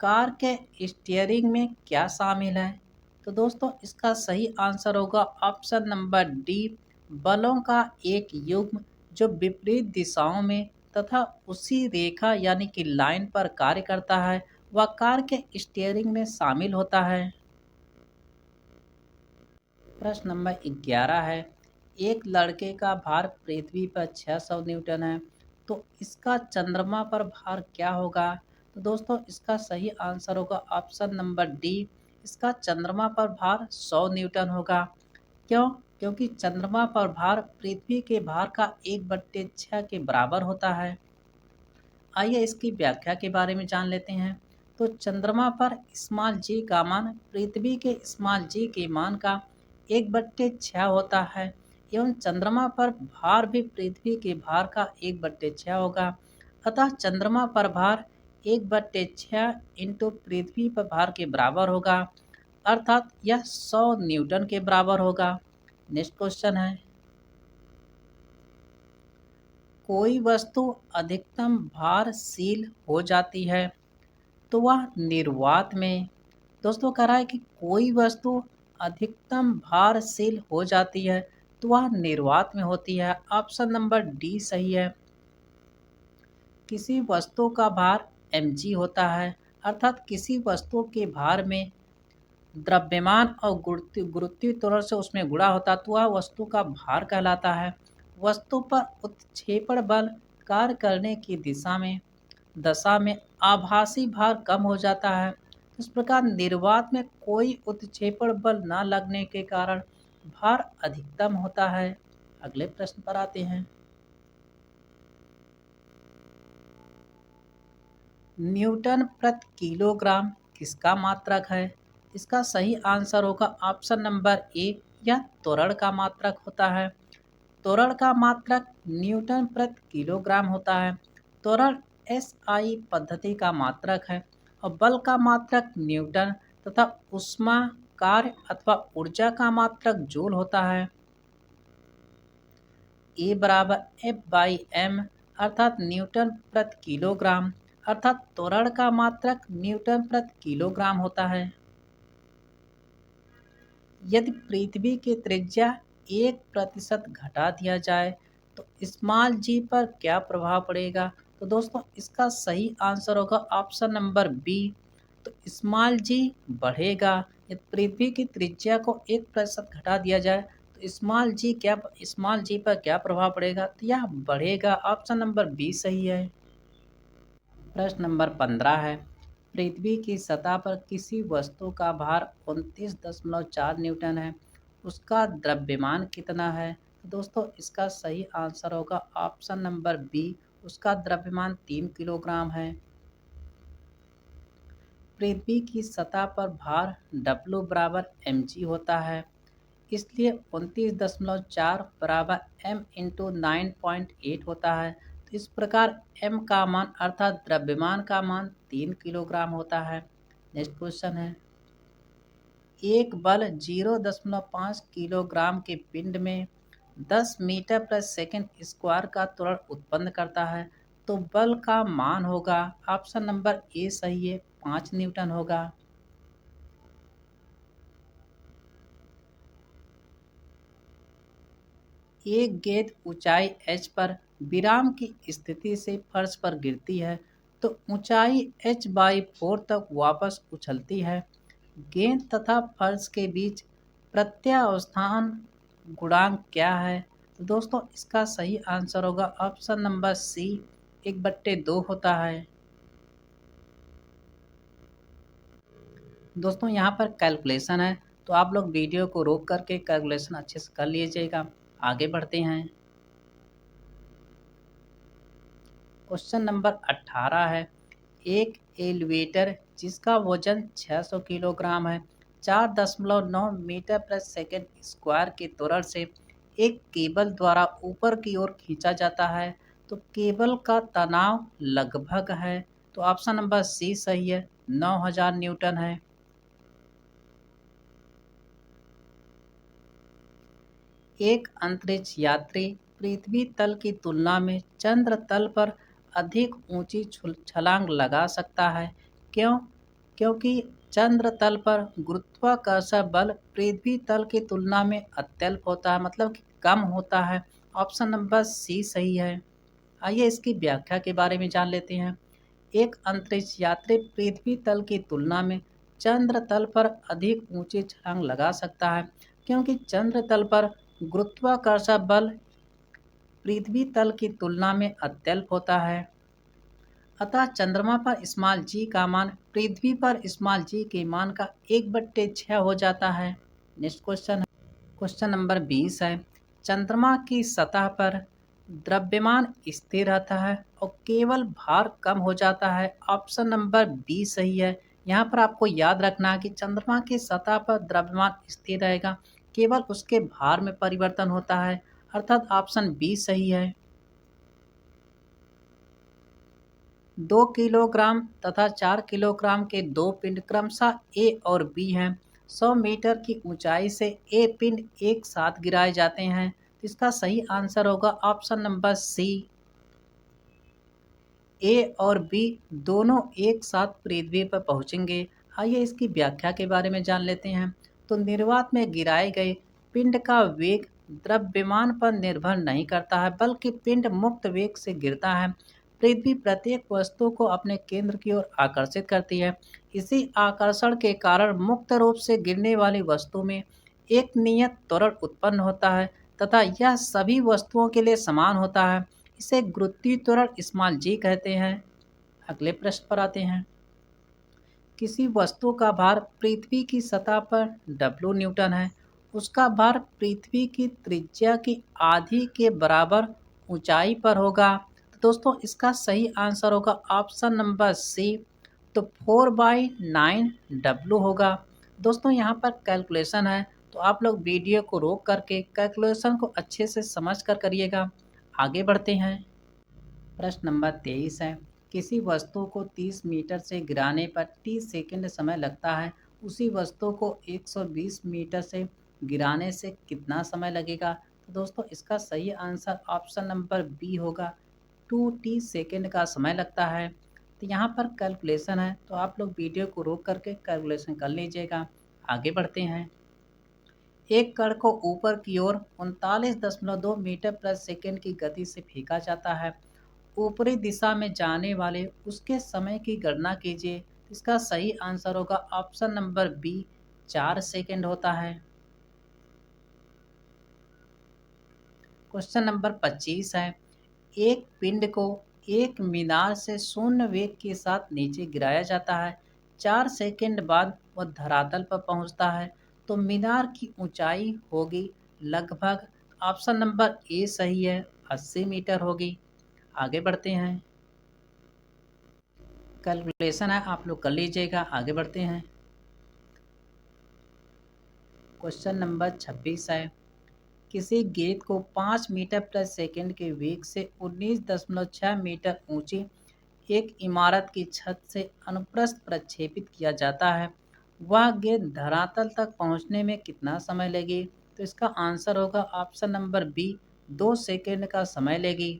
S1: कार के स्टीयरिंग में क्या शामिल है? तो दोस्तों इसका सही आंसर होगा ऑप्शन नंबर डी, बलों का एक युग्म जो विपरीत दिशाओं में तथा उसी रेखा यानी कि लाइन पर कार्य करता है, वह कार के स्टीयरिंग में शामिल होता है। प्रश्न नंबर 11 है, एक लड़के का भार पृथ्वी पर 600 न्यूटन है, तो इसका चंद्रमा पर भार क्या होगा? तो दोस्तों इसका सही आंसर होगा ऑप्शन नंबर डी, इसका चंद्रमा पर भार 100 न्यूटन होगा। क्यों? क्योंकि चंद्रमा पर भार पृथ्वी के भार का 1/6 के बराबर होता है। आइए इसकी व्याख्या के बारे में जान लेते हैं। तो चंद्रमा पर स्मॉल जी का मान पृथ्वी के स्मॉल जी के मान का 1/6 होता है, एवं चंद्रमा पर भार भी पृथ्वी के भार का 1/6 होगा। अतः चंद्रमा पर भार 1/6 इंटू पृथ्वी पर भार के बराबर होगा, अर्थात यह 100 न्यूटन के बराबर होगा। नेक्स्ट क्वेश्चन है, कोई वस्तु अधिकतम भारशील हो जाती है तो वह निर्वात में, दोस्तों कह रहा है कि कोई वस्तु अधिकतम भारशील हो जाती है तो वह निर्वात में होती है। ऑप्शन नंबर डी सही है। किसी वस्तु का भार mg होता है, अर्थात किसी वस्तु के भार में द्रव्यमान और गुरुत्वीय त्वरण से उसमें गुणा होता है तो वह वस्तु का भार कहलाता है। वस्तु पर उत्क्षेपण बल कार्य करने की दशा में आभासी भार कम हो जाता है। इस प्रकार निर्वात में कोई उत्क्षेपण बल न लगने के कारण भार अधिकतम होता है। अगले प्रश्न पर आते हैं, न्यूटन प्रति किलोग्राम किसका मात्रक है? इसका सही आंसर होगा ऑप्शन नंबर ए, यह त्वरण का मात्रक होता है। त्वरण का मात्रक न्यूटन प्रति किलोग्राम होता है। त्वरण एसआई पद्धति का मात्रक है और बल का मात्रक न्यूटन तथा ऊष्मा कार्य अथवा ऊर्जा का मात्रक जूल होता है। ए बराबर एफ बाई एम, अर्थात न्यूटन प्रति किलोग्राम, अर्थात त्वरण का मात्रक न्यूटन प्रति किलोग्राम होता है। यदि पृथ्वी की त्रिज्या 1% घटा दिया जाए तो स्मॉल जी पर क्या प्रभाव पड़ेगा? तो दोस्तों इसका सही आंसर होगा ऑप्शन नंबर बी, तो स्मॉल जी बढ़ेगा। यदि पृथ्वी की त्रिज्या को 1% घटा दिया जाए स्मॉल जी पर क्या प्रभाव पड़ेगा? तो यह बढ़ेगा। ऑप्शन नंबर बी सही है। प्रश्न नंबर 15 है, पृथ्वी की सतह पर किसी वस्तु का भार 29.4 न्यूटन है, उसका द्रव्यमान कितना है? तो दोस्तों इसका सही आंसर होगा ऑप्शन नंबर बी, उसका द्रव्यमान 3 किलोग्राम है। पृथ्वी की सतह पर भार W बराबर mg होता है, इसलिए 29.4 बराबर m इंटू 9.8 होता है। तो इस प्रकार m का मान अर्थात द्रव्यमान का मान 3 किलोग्राम होता है। नेक्स्ट क्वेश्चन है, एक बल 0.5 किलोग्राम के पिंड में 10 मीटर प्रति सेकंड स्क्वायर का त्वरण उत्पन्न करता है, तो बल का मान होगा। ऑप्शन नंबर ए सही है, 5 न्यूटन होगा। एक गेंद ऊंचाई h पर विराम की स्थिति से फर्श पर गिरती है, तो ऊंचाई h/4 तक वापस उछलती है। गेंद तथा फर्श के बीच प्रत्यावस्थान गुणांक क्या है? तो दोस्तों इसका सही आंसर होगा ऑप्शन नंबर सी, 1/2 होता है। दोस्तों यहाँ पर कैलकुलेशन है, तो आप लोग वीडियो को रोक करके कैलकुलेशन अच्छे से कर लीजिएगा। आगे बढ़ते हैं। क्वेश्चन नंबर 18 है, एक एलिवेटर जिसका वजन 600 किलोग्राम है 4.9 मीटर प्रति सेकंड स्क्वायर के त्वरण से एक केबल द्वारा ऊपर की ओर खींचा जाता है, तो केबल का तनाव लगभग है। तो ऑप्शन नंबर सी सही है, 9000 न्यूटन है। एक अंतरिक्ष यात्री पृथ्वी तल की तुलना में चंद्र तल पर अधिक ऊंची छलांग लगा सकता है। क्यों? क्योंकि चंद्र तल पर गुरुत्वाकर्षण बल पृथ्वी तल की तुलना में अत्यल्प होता है, मतलब कि कम होता है। ऑप्शन नंबर सी सही है। आइए इसकी व्याख्या के बारे में जान लेते हैं। एक अंतरिक्ष यात्री पृथ्वी तल की तुलना में चंद्र तल पर अधिक ऊंची छलांग लगा सकता है, क्योंकि चंद्र तल पर गुरुत्वाकर्षण बल पृथ्वी तल की तुलना में अत्यल्प होता है। अतः चंद्रमा पर स्मॉल जी का मान पृथ्वी पर स्मॉल जी के मान का 1/6 हो जाता है। नेक्स्ट क्वेश्चन है, क्वेश्चन नंबर 20 है, चंद्रमा की सतह पर द्रव्यमान स्थिर रहता है और केवल भार कम हो जाता है। ऑप्शन नंबर बी सही है। यहाँ पर आपको याद रखना है कि चंद्रमा की सतह पर द्रव्यमान स्थिर रहेगा, केवल उसके भार में परिवर्तन होता है, अर्थात ऑप्शन बी सही है। 2 किलोग्राम तथा 4 किलोग्राम के दो पिंड क्रमशः ए और बी हैं। 100 मीटर की ऊंचाई से ए पिंड एक साथ गिराए जाते हैं। इसका सही आंसर होगा ऑप्शन नंबर सी, ए और बी दोनों एक साथ पृथ्वी पर पहुंचेंगे। आइए इसकी व्याख्या के बारे में जान लेते हैं। तो निर्वात में गिराए गए पिंड का वेग द्रव्यमान पर निर्भर नहीं करता है, बल्कि पिंड मुक्त वेग से गिरता है। पृथ्वी प्रत्येक वस्तु को अपने केंद्र की ओर आकर्षित करती है। इसी आकर्षण के कारण मुक्त रूप से गिरने वाली वस्तु में एक नियत त्वरण उत्पन्न होता है तथा यह सभी वस्तुओं के लिए समान होता है। इसे गुरुत्वीय त्वरण स्मॉल जी कहते हैं। अगले प्रश्न पर आते हैं। किसी वस्तु का भार पृथ्वी की सतह पर W न्यूटन है, उसका भार पृथ्वी की त्रिज्या की आधी के बराबर ऊंचाई पर होगा। तो दोस्तों इसका सही आंसर होगा ऑप्शन नंबर सी, तो 4/9 W होगा। दोस्तों यहाँ पर कैलकुलेशन है, तो आप लोग वीडियो को रोक करके कैलकुलेशन को अच्छे से समझ कर करिएगा। आगे बढ़ते हैं। प्रश्न नंबर 23 है, किसी वस्तु को 30 मीटर से गिराने पर 30 सेकंड समय लगता है, उसी वस्तु को 120 मीटर से गिराने से कितना समय लगेगा? तो दोस्तों इसका सही आंसर ऑप्शन नंबर बी होगा, 2t सेकंड का समय लगता है। तो यहाँ पर कैलकुलेशन है, तो आप लोग वीडियो को रोक करके कैलकुलेशन कर लीजिएगा। आगे बढ़ते हैं। एक कण को ऊपर की ओर 39.2 मीटर प्रति सेकंड की गति से फेंका जाता है। ऊपरी दिशा में जाने वाले उसके समय की गणना कीजिए। इसका सही आंसर होगा ऑप्शन नंबर बी, 4 सेकंड होता है। क्वेश्चन नंबर 25 है, एक पिंड को एक मीनार से शून्य वेग के साथ नीचे गिराया जाता है। 4 सेकंड बाद वह धरातल पर पहुंचता है, तो मीनार की ऊंचाई होगी लगभग, ऑप्शन नंबर ए सही है, 80 मीटर होगी। आगे बढ़ते हैं, कैलकुलेशन है आप लोग कर लीजिएगा। आगे बढ़ते हैं, क्वेश्चन नंबर 26 है, किसी गेंद को 5 मीटर प्रति सेकंड के वेग से 19.6 मीटर ऊंची एक इमारत की छत से अनुप्रस्थ प्रक्षेपित किया जाता है, वह गेंद धरातल तक पहुंचने में कितना समय लेगी? तो इसका आंसर होगा ऑप्शन नंबर बी, 2 सेकंड का समय लेगी।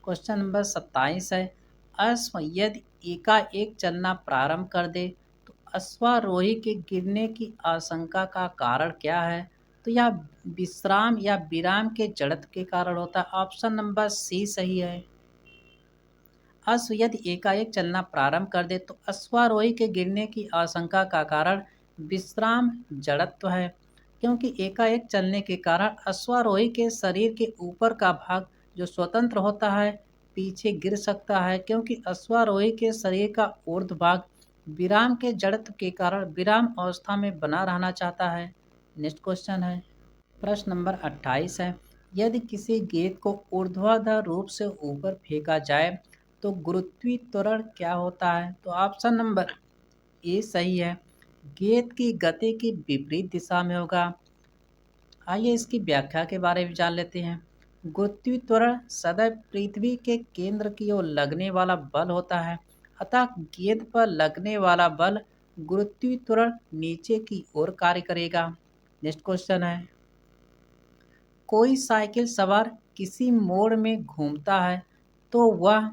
S1: क्वेश्चन नंबर 27 है, अश्व यदि एकाएक चलना प्रारंभ कर दे तो अश्वारोही के गिरने की आशंका का कारण क्या है? तो यह विश्राम या विराम के जड़त्व के कारण होता है, ऑप्शन नंबर सी सही है। अश्व यदि एकाएक चलना प्रारंभ कर दे तो अश्वारोही के गिरने की आशंका का कारण विश्राम जड़त्व है, क्योंकि एकाएक चलने के कारण अश्वारोही के शरीर के ऊपर का भाग जो स्वतंत्र होता है पीछे गिर सकता है, क्योंकि अश्वारोही के शरीर का ऊर्ध्व भाग विराम के जड़त्व के कारण विराम अवस्था में बना रहना चाहता है। नेक्स्ट क्वेश्चन है, प्रश्न नंबर 28 है, यदि किसी गेंद को ऊर्ध्वाधर रूप से ऊपर फेंका जाए तो गुरुत्वीय त्वरण क्या होता है? तो ऑप्शन नंबर ए सही है, गेंद की गति की विपरीत दिशा में होगा। आइए इसकी व्याख्या के बारे में जान लेते हैं। गुरुत्वीय त्वरण सदैव पृथ्वी के केंद्र की ओर लगने वाला बल होता है, अतः गेंद पर लगने वाला बल गुरुत्वीय त्वरण नीचे की ओर कार्य करेगा। नेक्स्ट क्वेश्चन है, कोई साइकिल सवार किसी मोड़ में घूमता है तो वह,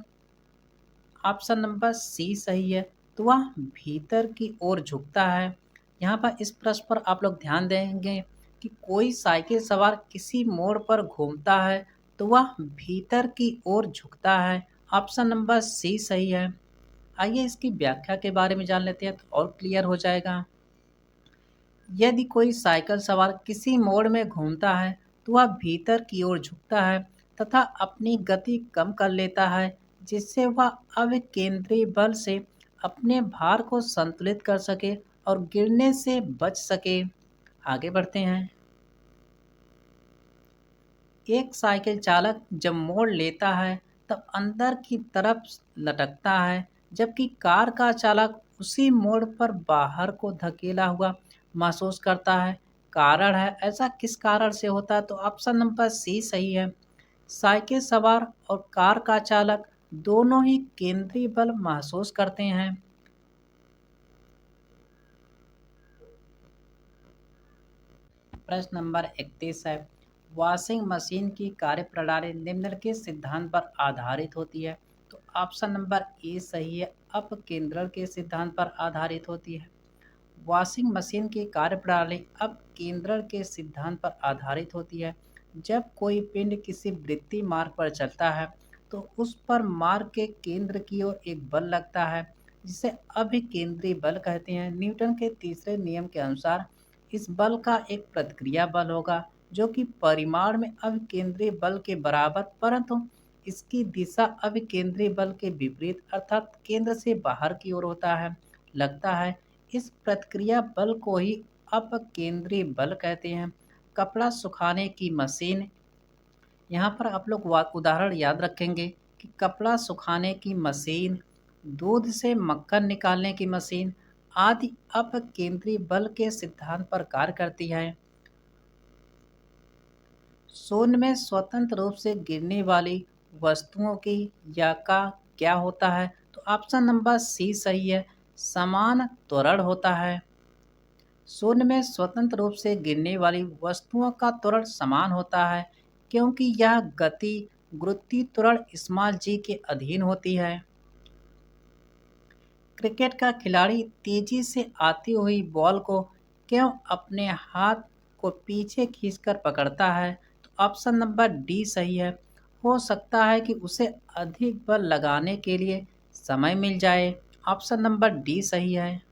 S1: ऑप्शन नंबर सी सही है, तो वह भीतर की ओर झुकता है। यहाँ पर इस प्रश्न पर आप लोग ध्यान देंगे कि कोई साइकिल सवार किसी मोड़ पर घूमता है तो वह भीतर की ओर झुकता है, ऑप्शन नंबर सी सही है। आइए इसकी व्याख्या के बारे में जान लेते हैं तो और क्लियर हो जाएगा। यदि कोई साइकिल सवार किसी मोड़ में घूमता है तो वह भीतर की ओर झुकता है तथा अपनी गति कम कर लेता है, जिससे वह अविकेंद्री बल से अपने भार को संतुलित कर सके और गिरने से बच सके। आगे बढ़ते हैं, एक साइकिल चालक जब मोड़ लेता है तब अंदर की तरफ लटकता है, जबकि कार का चालक उसी मोड़ पर बाहर को धकेला हुआ महसूस करता है। कारण है, ऐसा किस कारण से होता है? तो ऑप्शन नंबर सी सही है, साइकिल सवार और कार का चालक दोनों ही केंद्रीय बल महसूस करते हैं। प्रश्न नंबर 31 है, वॉशिंग मशीन की कार्यप्रणाली निम्नलिखित सिद्धांत पर आधारित होती है। तो ऑप्शन नंबर ए सही है, अपकेंद्रण के सिद्धांत पर आधारित होती है। वॉशिंग मशीन की कार्यप्रणाली अपकेंद्रण के सिद्धांत पर आधारित होती है। जब कोई पिंड किसी वृत्तीय मार्ग पर चलता है तो उस पर मार्ग के केंद्र की ओर एक बल लगता है, जिसे अभिकेंद्री बल कहते हैं। न्यूटन के तीसरे नियम के अनुसार इस बल का एक प्रतिक्रिया बल होगा जो कि परिमाण में अभिकेंद्री बल के बराबर, परंतु इसकी दिशा अभिकेंद्री बल के विपरीत अर्थात केंद्र से बाहर की ओर होता है, लगता है। इस प्रतिक्रिया बल को ही अपकेंद्री बल कहते हैं। कपड़ा सुखाने की मशीन, यहाँ पर आप लोग उदाहरण याद रखेंगे कि कपड़ा सुखाने की मशीन, दूध से मक्खन निकालने की मशीन आदि अपकेंद्री बल के सिद्धांत पर कार्य करती है। शून्य में स्वतंत्र रूप से गिरने वाली वस्तुओं की या का क्या होता है? तो ऑप्शन नंबर सी सही है, समान त्वरण होता है। शून्य में स्वतंत्र रूप से गिरने वाली वस्तुओं का त्वरण समान होता है, क्योंकि यह गति गुरुत्वीय त्वरण स्मॉल जी के अधीन होती है। क्रिकेट का खिलाड़ी तेजी से आती हुई बॉल को क्यों अपने हाथ को पीछे खींचकर पकड़ता है? तो ऑप्शन नंबर डी सही है, हो सकता है कि उसे अधिक बल लगाने के लिए समय मिल जाए, ऑप्शन नंबर डी सही है।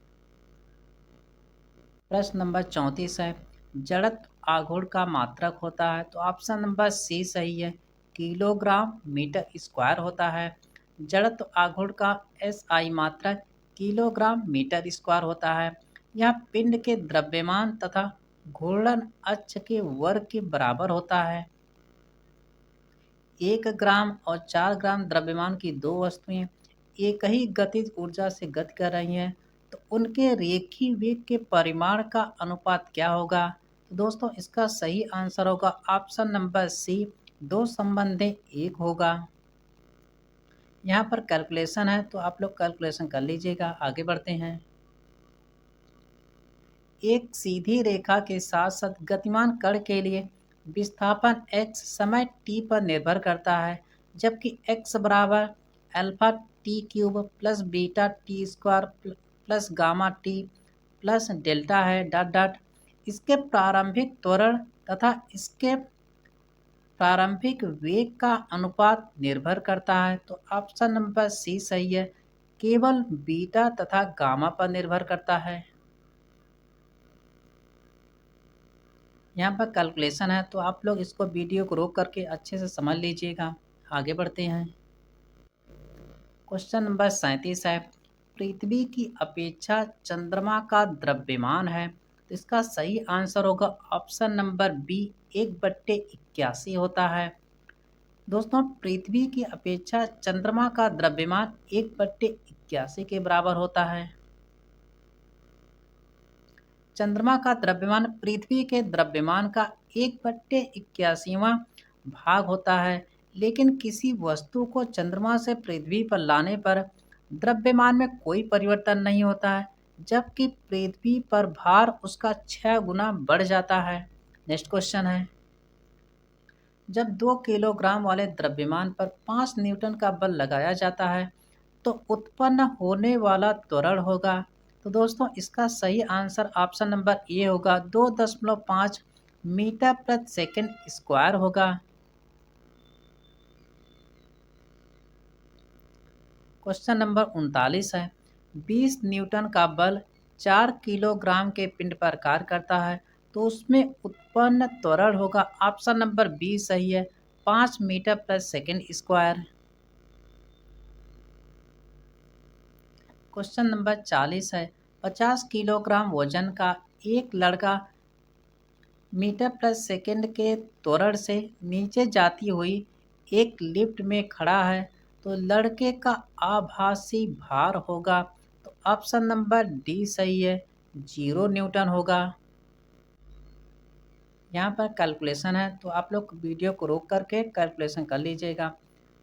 S1: प्रश्न नंबर 34 है, जड़त्व आघूर्ण का मात्रक होता है, तो ऑप्शन नंबर सी सही है, किलोग्राम मीटर स्क्वायर होता है। जड़त्व आघूर्ण का एसआई मात्रक किलोग्राम मीटर स्क्वायर होता है। यह पिंड के द्रव्यमान तथा घूर्णन अक्ष के वर्ग के बराबर होता है। 1 ग्राम और 4 ग्राम द्रव्यमान की दो वस्तुएं एक ही गतिज ऊर्जा से गति कर रही हैं, तो उनके रेखीय वेग के परिमाण का अनुपात क्या होगा? तो दोस्तों इसका सही आंसर होगा ऑप्शन नंबर सी, 2/1 होगा। यहाँ पर कैलकुलेशन है, तो आप लोग कैलकुलेशन कर लीजिएगा। आगे बढ़ते हैं। एक सीधी रेखा के साथ साथ गतिमान कण के लिए विस्थापन x समय t पर निर्भर करता है, जबकि x बराबर alpha T cube plus beta T square plus gamma T plus delta है डॉट डॉट। इसके प्रारंभिक त्वरण तथा इसके प्रारंभिक वेग का अनुपात निर्भर करता है, तो ऑप्शन नंबर सी सही है, केवल बीटा तथा गामा पर निर्भर करता है। यहाँ पर कैलकुलेशन है, तो आप लोग इसको वीडियो को रोक करके अच्छे से समझ लीजिएगा। आगे बढ़ते हैं। क्वेश्चन नंबर 37 है, पृथ्वी की अपेक्षा चंद्रमा का द्रव्यमान है, तो इसका सही आंसर होगा ऑप्शन नंबर बी, 1/81 होता है। दोस्तों पृथ्वी की अपेक्षा चंद्रमा का द्रव्यमान 1/81 के बराबर होता है। चंद्रमा का द्रव्यमान पृथ्वी के द्रव्यमान का 1/81वां भाग होता है, लेकिन किसी वस्तु को चंद्रमा से पृथ्वी पर लाने पर द्रव्यमान में कोई परिवर्तन नहीं होता है, जबकि पृथ्वी पर भार उसका 6 गुना बढ़ जाता है। नेक्स्ट क्वेश्चन है, जब 2 किलोग्राम वाले द्रव्यमान पर 5 न्यूटन का बल लगाया जाता है, तो उत्पन्न होने वाला त्वरण होगा। तो दोस्तों इसका सही आंसर ऑप्शन नंबर ए होगा, 2.5 मीटर प्रति सेकंड स्क्वायर होगा। क्वेश्चन नंबर 39 है, 20 न्यूटन का बल 4 किलोग्राम के पिंड पर कार्य करता है, तो उसमें उत्पन्न त्वरण होगा। ऑप्शन नंबर बी सही है, 5 मीटर प्रति सेकंड स्क्वायर। क्वेश्चन नंबर 40 है, 50 किलोग्राम वजन का एक लड़का मीटर प्रति सेकंड के त्वरण से नीचे जाती हुई एक लिफ्ट में खड़ा है, तो लड़के का आभासी भार होगा। तो ऑप्शन नंबर डी सही है, 0 न्यूटन होगा। यहाँ पर कैलकुलेशन है, तो आप लोग वीडियो को रोक करके कैलकुलेशन कर लीजिएगा।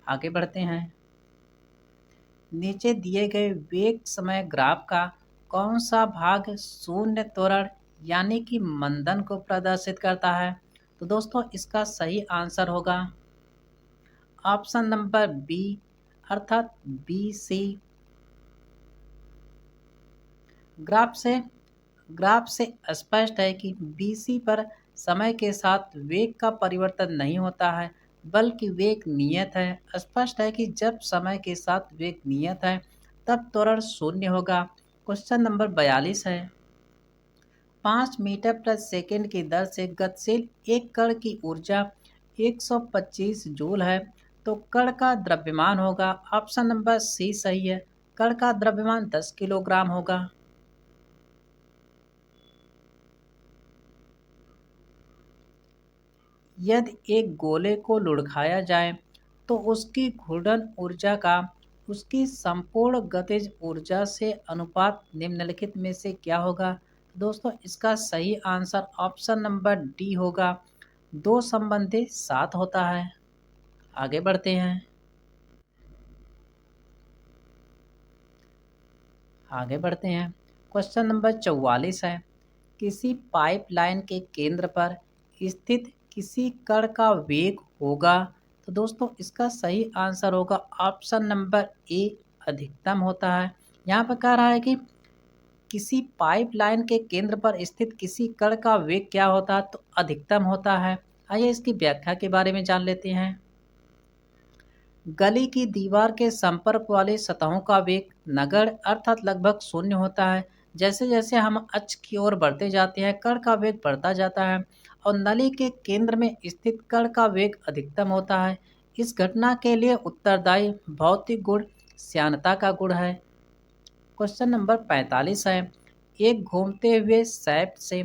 S1: आगे बढ़ते हैं। नीचे दिए गए वेग समय ग्राफ का कौन सा भाग शून्य त्वरण यानी कि मंदन को प्रदर्शित करता है? तो दोस्तों इसका सही आंसर होगा ऑप्शन नंबर बी, अर्थात बी सी। ग्राफ से स्पष्ट है कि BC पर समय के साथ वेग का परिवर्तन नहीं होता है, बल्कि वेग नियत है। स्पष्ट है कि जब समय के साथ वेग नियत है तब त्वरण शून्य होगा। क्वेश्चन नंबर 42 है, 5 मीटर प्रति सेकंड की दर से गतिशील एक कण की ऊर्जा 125 जूल है, तो कण का द्रव्यमान होगा। ऑप्शन नंबर सी सही है, कण का द्रव्यमान 10 किलोग्राम होगा। यदि एक गोले को लुढ़काया जाए तो उसकी घूर्णन ऊर्जा का उसकी संपूर्ण गतिज ऊर्जा से अनुपात निम्नलिखित में से क्या होगा? दोस्तों इसका सही आंसर ऑप्शन नंबर डी होगा, 2/7 होता है। आगे बढ़ते हैं। क्वेश्चन नंबर 44 है, किसी पाइपलाइन के केंद्र पर स्थित किसी कण का वेग होगा? तो दोस्तों इसका सही आंसर होगा ऑप्शन नंबर ए, अधिकतम होता है। यहाँ पर कह रहा है कि किसी पाइपलाइन के केंद्र पर स्थित किसी कण का वेग क्या होता है? तो अधिकतम होता है। आइए इसकी व्याख्या के बारे में जान लेते हैं। गली की दीवार के संपर्क वाली सतहों का वेग नगण्य अर्थात लगभग शून्य होता है, जैसे जैसे हम अक्ष की ओर बढ़ते जाते हैं कण का वेग बढ़ता जाता है और नली के केंद्र में स्थित कण का वेग अधिकतम होता है। इस घटना के लिए उत्तरदायी भौतिक गुण श्यानता का गुण है। क्वेश्चन नंबर 45 है, एक घूमते हुए सैप से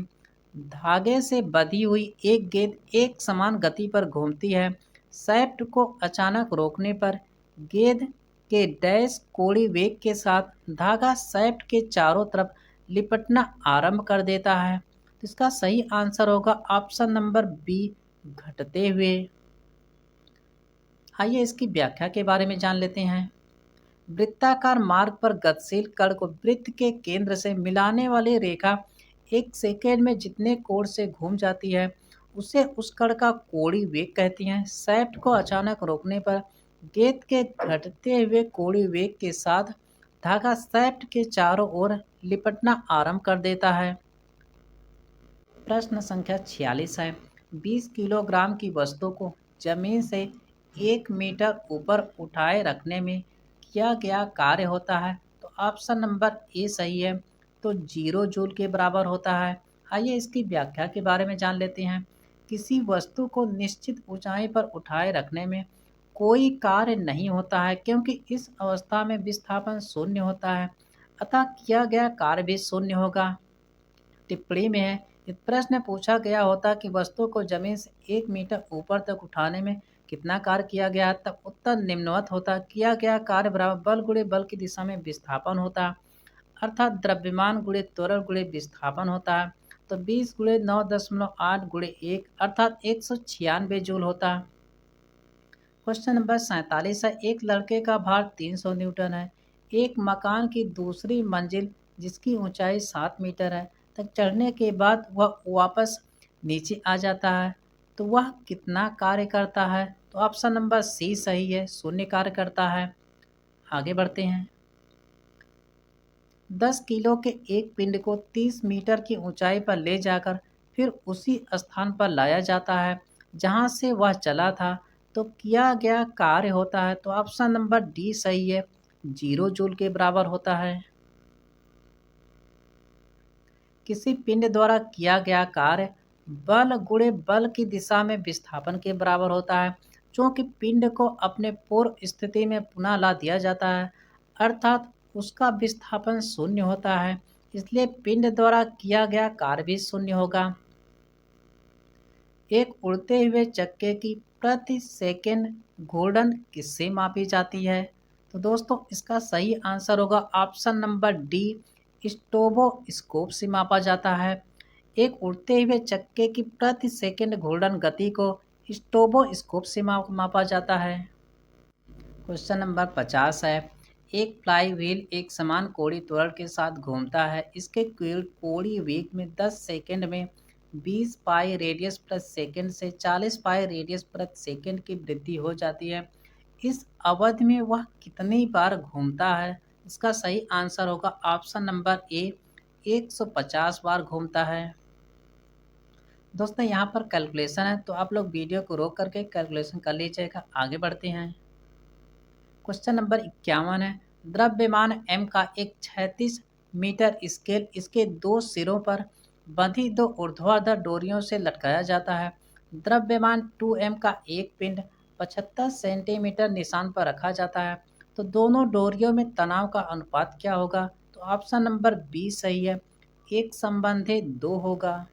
S1: धागे से बंधी हुई एक गेंद एक समान गति पर घूमती है। सैप्ट को अचानक रोकने पर गेंद के डैश कोणीय वेग के साथ धागा सैप्ट के चारों तरफ लिपटना आरंभ कर देता है। तो इसका सही आंसर होगा ऑप्शन नंबर बी, घटते हुए। आइए इसकी व्याख्या के बारे में जान लेते हैं। वृत्ताकार मार्ग पर गतिशील कण को वृत्त के केंद्र से मिलाने वाली रेखा एक सेकेंड में जितने कोण से घूम जाती है उसे उस कण का कोणीय वेग कहती हैं। शाफ्ट को अचानक रोकने पर गेंद के घटते हुए कोणीय वेग के साथ धागा शाफ्ट के चारों ओर लिपटना आरंभ कर देता है। प्रश्न संख्या 46 है, 20 किलोग्राम की वस्तु को जमीन से 1 मीटर ऊपर उठाए रखने में किया गया कार्य होता है। तो ऑप्शन नंबर ए सही है, तो 0 जूल के बराबर होता है। आइए इसकी व्याख्या के बारे में जान लेते हैं। किसी वस्तु को निश्चित ऊंचाई पर उठाए रखने में कोई कार्य नहीं होता है क्योंकि इस अवस्था में विस्थापन शून्य होता है, अतः किया गया कार्य भी शून्य होगा। टिप्पणी में है, इस प्रश्न में पूछा गया होता कि वस्तु को जमीन से 1 मीटर ऊपर तक उठाने में कितना कार्य किया गया, तब उत्तर निम्नवत होता। किया गया कार्य बराबर बल गुणे बल की दिशा में विस्थापन होता, अर्थात द्रव्यमान गुणे त्वरण गुणे विस्थापन होता है। तो 20 गुणे 9.8 गुणे 1 अर्थात 196 जूल होता। क्वेश्चन नंबर 47 है, एक लड़के का भार 300 न्यूटन है। एक मकान की दूसरी मंजिल जिसकी ऊंचाई 7 मीटर है तक चढ़ने के बाद वह वापस नीचे आ जाता है, तो वह कितना कार्य करता है। तो ऑप्शन नंबर सी सही है, शून्य कार्य करता है। आगे बढ़ते हैं। 10 किलो के एक पिंड को 30 मीटर की ऊंचाई पर ले जाकर फिर उसी स्थान पर लाया जाता है जहां से वह चला था, तो किया गया कार्य होता है। तो ऑप्शन नंबर डी सही है, 0 जूल के बराबर होता है। किसी पिंड द्वारा किया गया कार्य बल गुणे बल की दिशा में विस्थापन के बराबर होता है। चूंकि पिंड को अपने पूर्व स्थिति में पुनः ला दिया जाता है, अर्थात उसका विस्थापन शून्य होता है, इसलिए पिंड द्वारा किया गया कार्य भी शून्य होगा। एक उड़ते हुए चक्के की प्रति सेकंड घूर्णन किससे मापी जाती है। तो दोस्तों इसका सही आंसर होगा ऑप्शन नंबर डी, स्ट्रोबोस्कोप से मापा जाता है। एक उड़ते हुए चक्के की प्रति सेकंड घूर्णन गति को स्ट्रोबोस्कोप से मापा जाता है। क्वेश्चन नंबर 50 है, एक फ्लाई व्हील एक समान कोणीय त्वरण के साथ घूमता है। इसके कोणीय वेग में 10 सेकंड में 20 पाई रेडियस प्रति सेकंड से 40 पाई रेडियस प्रति सेकंड की वृद्धि हो जाती है। इस अवधि में वह कितनी बार घूमता है। इसका सही आंसर होगा ऑप्शन नंबर ए, 150 बार घूमता है। दोस्तों यहाँ पर कैलकुलेशन है, तो आप लोग वीडियो को रोक करके कैलकुलेशन कर लीजिएगा। आगे बढ़ते हैं। क्वेश्चन नंबर 51 है, द्रव्यमान m का एक 36 मीटर स्केल इसके दो सिरों पर बंधी दो ऊर्ध्वाधर डोरियों से लटकाया जाता है। द्रव्यमान 2m का एक पिंड 75 सेंटीमीटर निशान पर रखा जाता है, तो दोनों डोरियों में तनाव का अनुपात क्या होगा। तो ऑप्शन नंबर बी सही है, 1:2 होगा।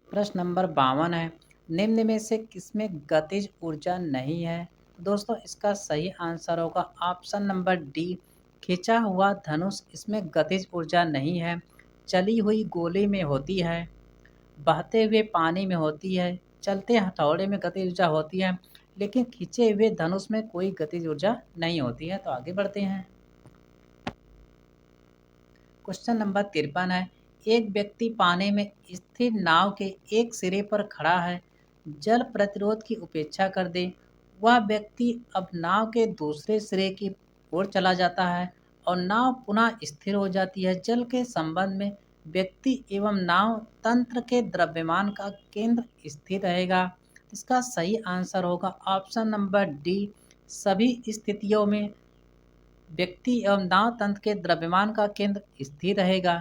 S1: प्रश्न नंबर 52 है, निम्न में से किसमें गतिज ऊर्जा नहीं है। दोस्तों इसका सही आंसर होगा ऑप्शन नंबर डी, खिंचा हुआ धनुष, इसमें गतिज ऊर्जा नहीं है। चली हुई गोली में होती है, बहते हुए पानी में होती है, चलते हथौड़े में गतिज ऊर्जा होती है, लेकिन खिंचे हुए धनुष में कोई गतिज ऊर्जा नहीं होती है। तो आगे बढ़ते हैं। क्वेश्चन नंबर 53 है, एक व्यक्ति पानी में स्थिर नाव के एक सिरे पर खड़ा है, जल प्रतिरोध की उपेक्षा कर दे। वह व्यक्ति अब नाव के दूसरे सिरे की ओर चला जाता है और नाव पुनः स्थिर हो जाती है। जल के संबंध में व्यक्ति एवं नाव तंत्र के द्रव्यमान का केंद्र स्थिर रहेगा। इसका सही आंसर होगा ऑप्शन नंबर डी, सभी स्थितियों में व्यक्ति एवं नाव तंत्र के द्रव्यमान का केंद्र स्थिर रहेगा।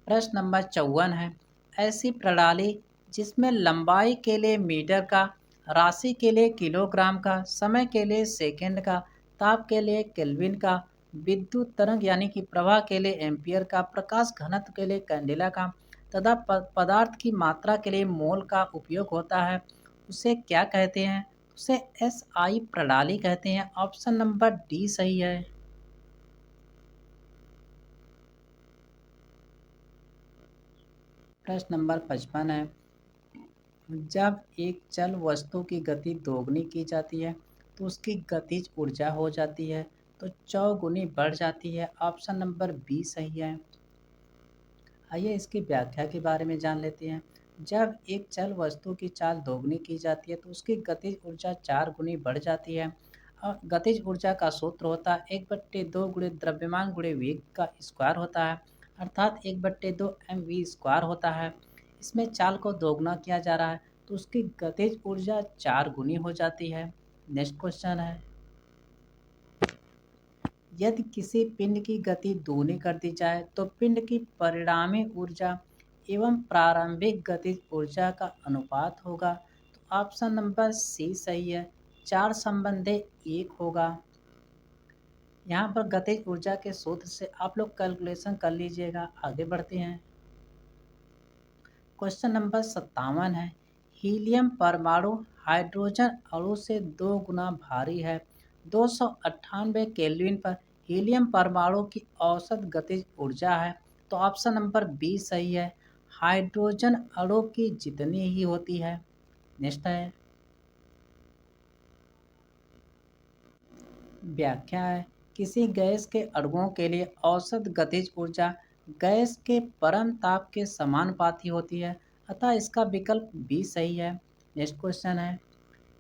S1: प्रश्न नंबर 54 है, ऐसी प्रणाली जिसमें लंबाई के लिए मीटर का, राशि के लिए किलोग्राम का, समय के लिए सेकंड का, ताप के लिए केल्विन का, विद्युत तरंग यानी कि प्रवाह के लिए एम्पियर का, प्रकाश घनत्व के लिए कैंडेला का तथा पदार्थ की मात्रा के लिए मोल का उपयोग होता है, उसे क्या कहते हैं? उसे एसआई प्रणाली कहते हैं। ऑप्शन नंबर डी सही है। प्रश्न नंबर 55 है, जब एक चल वस्तु की गति दोगुनी की जाती है तो उसकी गतिज ऊर्जा हो जाती है, तो चौगुनी बढ़ जाती है। ऑप्शन नंबर बी सही है। आइए इसकी व्याख्या के बारे में जान लेते हैं। जब एक चल वस्तु की चाल दोगुनी की जाती है तो उसकी गतिज ऊर्जा 4 गुनी बढ़ जाती है। और गतिज ऊर्जा का सूत्र होता है 1/2 गुणे द्रव्यमान गुणे वेग का स्क्वायर होता है, अर्थात 1/2 mv² होता है। इसमें चाल को दोगुना किया जा रहा है तो उसकी गतिज ऊर्जा 4 गुनी हो जाती है। नेक्स्ट क्वेश्चन है, यदि किसी पिंड की गति दूनी कर दी जाए तो पिंड की परिणामी ऊर्जा एवं प्रारंभिक गतिज ऊर्जा का अनुपात होगा, तो ऑप्शन नंबर सी सही है, 4/1 होगा। यहाँ पर गतिज ऊर्जा के सूत्र से आप लोग कैलकुलेशन कर लीजिएगा। आगे बढ़ते हैं। क्वेश्चन नंबर 57 है, हीलियम परमाणु हाइड्रोजन अणु से 2 गुना भारी है। 298 केल्विन पर हीलियम परमाणु की औसत गतिज ऊर्जा है, तो ऑप्शन नंबर बी सही है, हाइड्रोजन अणु की जितनी ही होती है। नेक्स्ट है, व्याख्या है, किसी गैस के अणुओं के लिए औसत गतिज ऊर्जा गैस के परम ताप के समानुपाती होती है, अतः इसका विकल्प बी सही है। नेक्स्ट क्वेश्चन है,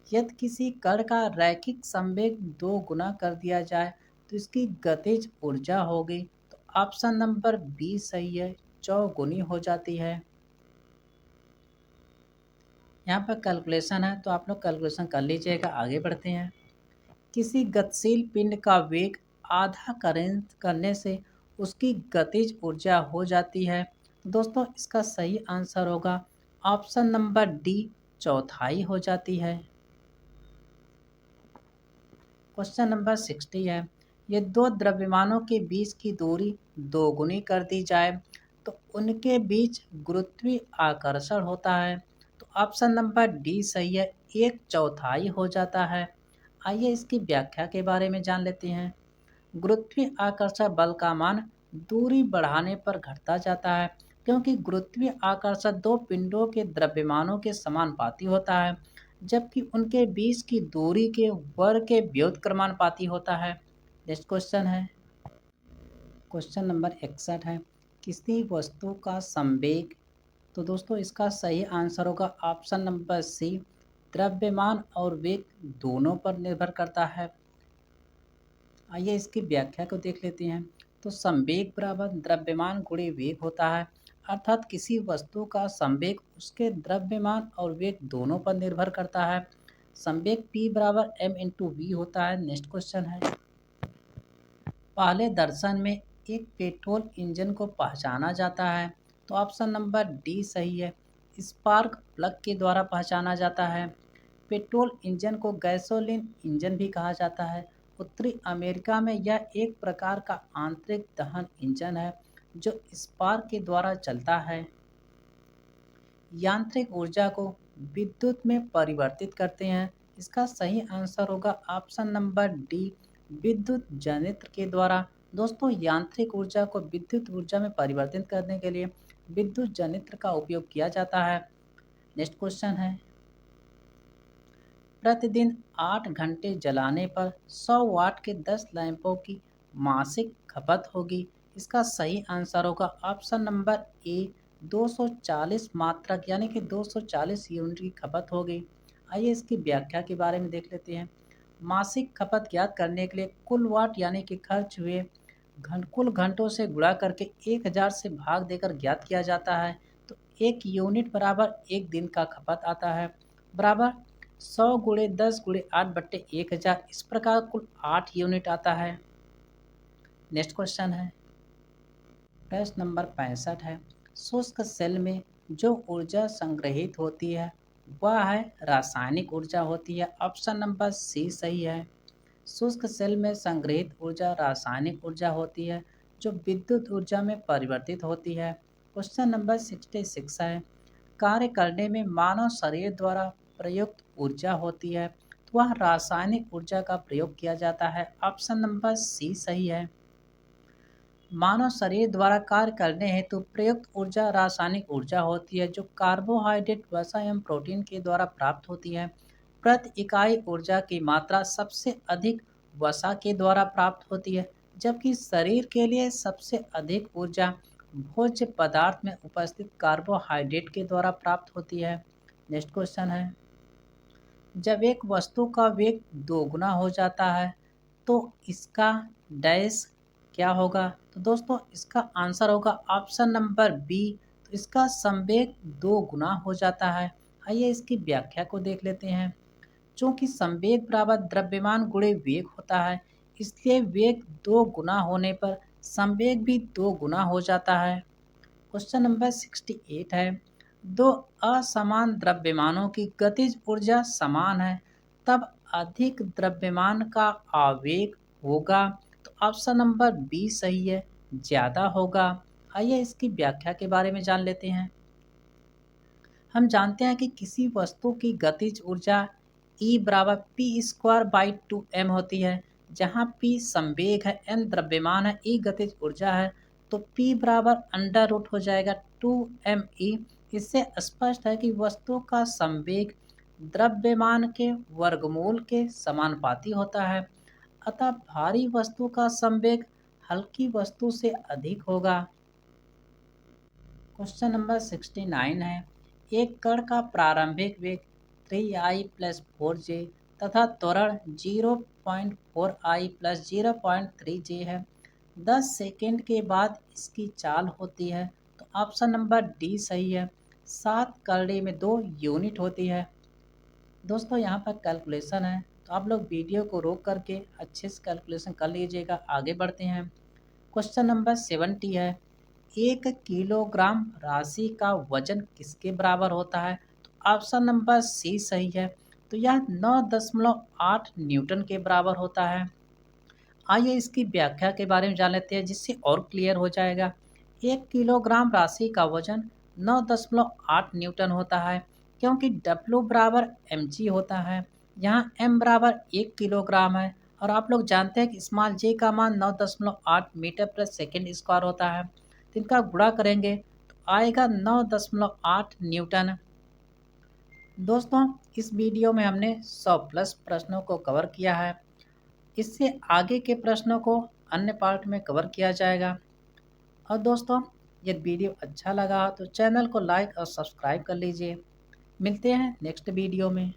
S1: यदि किसी कण का रैखिक संवेग 2 गुना कर दिया जाए तो इसकी गतिज ऊर्जा होगी, तो ऑप्शन नंबर बी सही है, चौगुनी हो जाती है। यहाँ पर कैलकुलेशन है तो आप लोग कैलकुलेशन कर लीजिएगा। आगे बढ़ते हैं। किसी गतिशील पिंड का वेग आधा करने से उसकी गतिज ऊर्जा हो जाती है। दोस्तों इसका सही आंसर होगा ऑप्शन नंबर डी, चौथाई हो जाती है। क्वेश्चन नंबर 60 है, ये दो द्रव्यमानों के बीच की दूरी दोगुनी कर दी जाए तो उनके बीच गुरुत्वीय आकर्षण होता है, तो ऑप्शन नंबर डी सही है, 1/4 हो जाता है। आइए इसकी व्याख्या के बारे में जान लेते हैं। गुरुत्वीय आकर्षण बल का मान दूरी बढ़ाने पर घटता जाता है, क्योंकि गुरुत्वीय आकर्षण दो पिंडों के द्रव्यमानों के समानुपाती होता है, जबकि उनके बीच की दूरी के वर्ग के व्युत्क्रमानुपाती होता है। नेक्स्ट क्वेश्चन है, क्वेश्चन नंबर 61 है, किसी वस्तु का संवेग, तो दोस्तों इसका सही आंसर होगा ऑप्शन नंबर सी, द्रव्यमान और वेग दोनों पर निर्भर करता है। आइए इसकी व्याख्या को देख लेते हैं। तो संवेग बराबर द्रव्यमान गुणे वेग होता है, अर्थात किसी वस्तु का संवेग उसके द्रव्यमान और वेग दोनों पर निर्भर करता है। संवेग P बराबर m/v होता है। नेक्स्ट क्वेश्चन है, पहले दर्शन में एक पेट्रोल इंजन को पहचाना जाता है, तो ऑप्शन नंबर डी सही है, स्पार्क प्लग के द्वारा पहचाना जाता है। पेट्रोल इंजन को गैसोलीन इंजन भी कहा जाता है। उत्तरी अमेरिका में यह एक प्रकार का आंतरिक दहन इंजन है जो स्पार्क के द्वारा चलता है। यांत्रिक ऊर्जा को विद्युत में परिवर्तित करते हैं, इसका सही आंसर होगा ऑप्शन नंबर डी, विद्युत जनित्र के द्वारा। दोस्तों यांत्रिक ऊर्जा को विद्युत ऊर्जा में परिवर्तित करने के लिए विद्युत जनित्र का उपयोग किया जाता है। नेक्स्ट क्वेश्चन है, प्रतिदिन 8 घंटे जलाने पर 100 वाट के 10 लैंपों की मासिक खपत होगी, इसका सही आंसर होगा ऑप्शन नंबर ए, 240 मात्रक यानी कि 240 यूनिट की खपत होगी। आइए इसकी व्याख्या के बारे में देख लेते हैं। मासिक खपत ज्ञात करने के लिए कुल वाट यानी कि खर्च हुए कुल घंटों से गुणा करके 1000 से भाग देकर ज्ञात किया जाता है। तो 1 यूनिट बराबर 1 दिन का खपत आता है, बराबर 100 गुणे 10 गुणे 8 बट्टे 1000, इस प्रकार कुल 8 यूनिट आता है। नेक्स्ट क्वेश्चन है, प्रश्न नंबर 65 है, शुष्क सेल में जो ऊर्जा संग्रहित होती है वह है रासायनिक ऊर्जा होती है। ऑप्शन नंबर सी सही है। शुष्क सेल में संग्रहित ऊर्जा रासायनिक ऊर्जा होती है जो विद्युत ऊर्जा में परिवर्तित होती है। क्वेश्चन नंबर 66 है, कार्य करने में मानव शरीर द्वारा प्रयुक्त ऊर्जा होती है तो वह रासायनिक ऊर्जा का प्रयोग किया जाता है। ऑप्शन नंबर सी सही है। मानव शरीर द्वारा कार्य करने हेतु प्रयुक्त ऊर्जा रासायनिक ऊर्जा होती है जो कार्बोहाइड्रेट, वसा एवं प्रोटीन के द्वारा प्राप्त होती है। प्रति इकाई ऊर्जा की मात्रा सबसे अधिक वसा के द्वारा प्राप्त होती है, जबकि शरीर के लिए सबसे अधिक ऊर्जा भोज्य पदार्थ में उपस्थित कार्बोहाइड्रेट के द्वारा प्राप्त होती है। नेक्स्ट क्वेश्चन है, जब एक वस्तु का वेग दोगुना हो जाता है तो इसका डैश क्या होगा? तो दोस्तों इसका आंसर होगा ऑप्शन नंबर बी। तो इसका संवेग दो गुना हो जाता है। आइए इसकी व्याख्या को देख लेते हैं। चूंकि संवेग बराबर द्रव्यमान गुणे वेग होता है, इसलिए वेग दो गुना होने पर संवेग भी दो गुना हो जाता है। क्वेश्चन नंबर 68 है, दो असमान द्रव्यमानों की गतिज ऊर्जा समान है तब अधिक द्रव्यमान का आवेग होगा। तो ऑप्शन नंबर बी सही है, ज़्यादा होगा। आइए इसकी व्याख्या के बारे में जान लेते हैं। हम जानते हैं कि किसी वस्तु की गतिज ऊर्जा E बराबर पी स्क्वायर बाई 2m होती है, जहाँ P संवेग है, m द्रव्यमान है, E गतिज ऊर्जा है, तो P बराबर अंडर रूट हो जाएगा 2me। इससे स्पष्ट है कि वस्तु का संवेग द्रव्यमान के वर्गमूल के समानुपाती होता है, अतः भारी वस्तु का संवेग हल्की वस्तु से अधिक होगा। क्वेश्चन नंबर 69 है, एक कण का प्रारंभिक वेग 3i प्लस 4j तथा त्वरण 0.4i प्लस 0.3j है। 10 सेकेंड के बाद इसकी चाल होती है। तो ऑप्शन नंबर डी सही है। 7 करड़ी में 2 यूनिट होती है। दोस्तों यहाँ पर कैलकुलेशन है, तो आप लोग वीडियो को रोक करके अच्छे से कैलकुलेशन कर लीजिएगा। आगे बढ़ते हैं। क्वेश्चन नंबर 70 है, 1 किलोग्राम राशि का वजन किसके बराबर होता है? तो ऑप्शन नंबर सी सही है। तो यह 9.8 न्यूटन के बराबर होता है। आइए इसकी व्याख्या के बारे में जान लेते हैं, जिससे और क्लियर हो जाएगा। 1 किलोग्राम राशि का वजन 9.8 न्यूटन होता है, क्योंकि W बराबर mg होता है। यहाँ m बराबर 1 किलोग्राम है और आप लोग जानते हैं कि स्मॉल j का मान 9.8 मीटर प्रति सेकेंड स्क्वायर होता है। तो इनका गुणा करेंगे तो आएगा 9.8 न्यूटन। दोस्तों इस वीडियो में हमने 100 प्लस प्रश्नों को कवर किया है। इससे आगे के प्रश्नों को अन्य पार्ट में कवर किया जाएगा। और दोस्तों यदि वीडियो अच्छा लगा तो चैनल को लाइक और सब्सक्राइब कर लीजिए। मिलते हैं नेक्स्ट वीडियो में।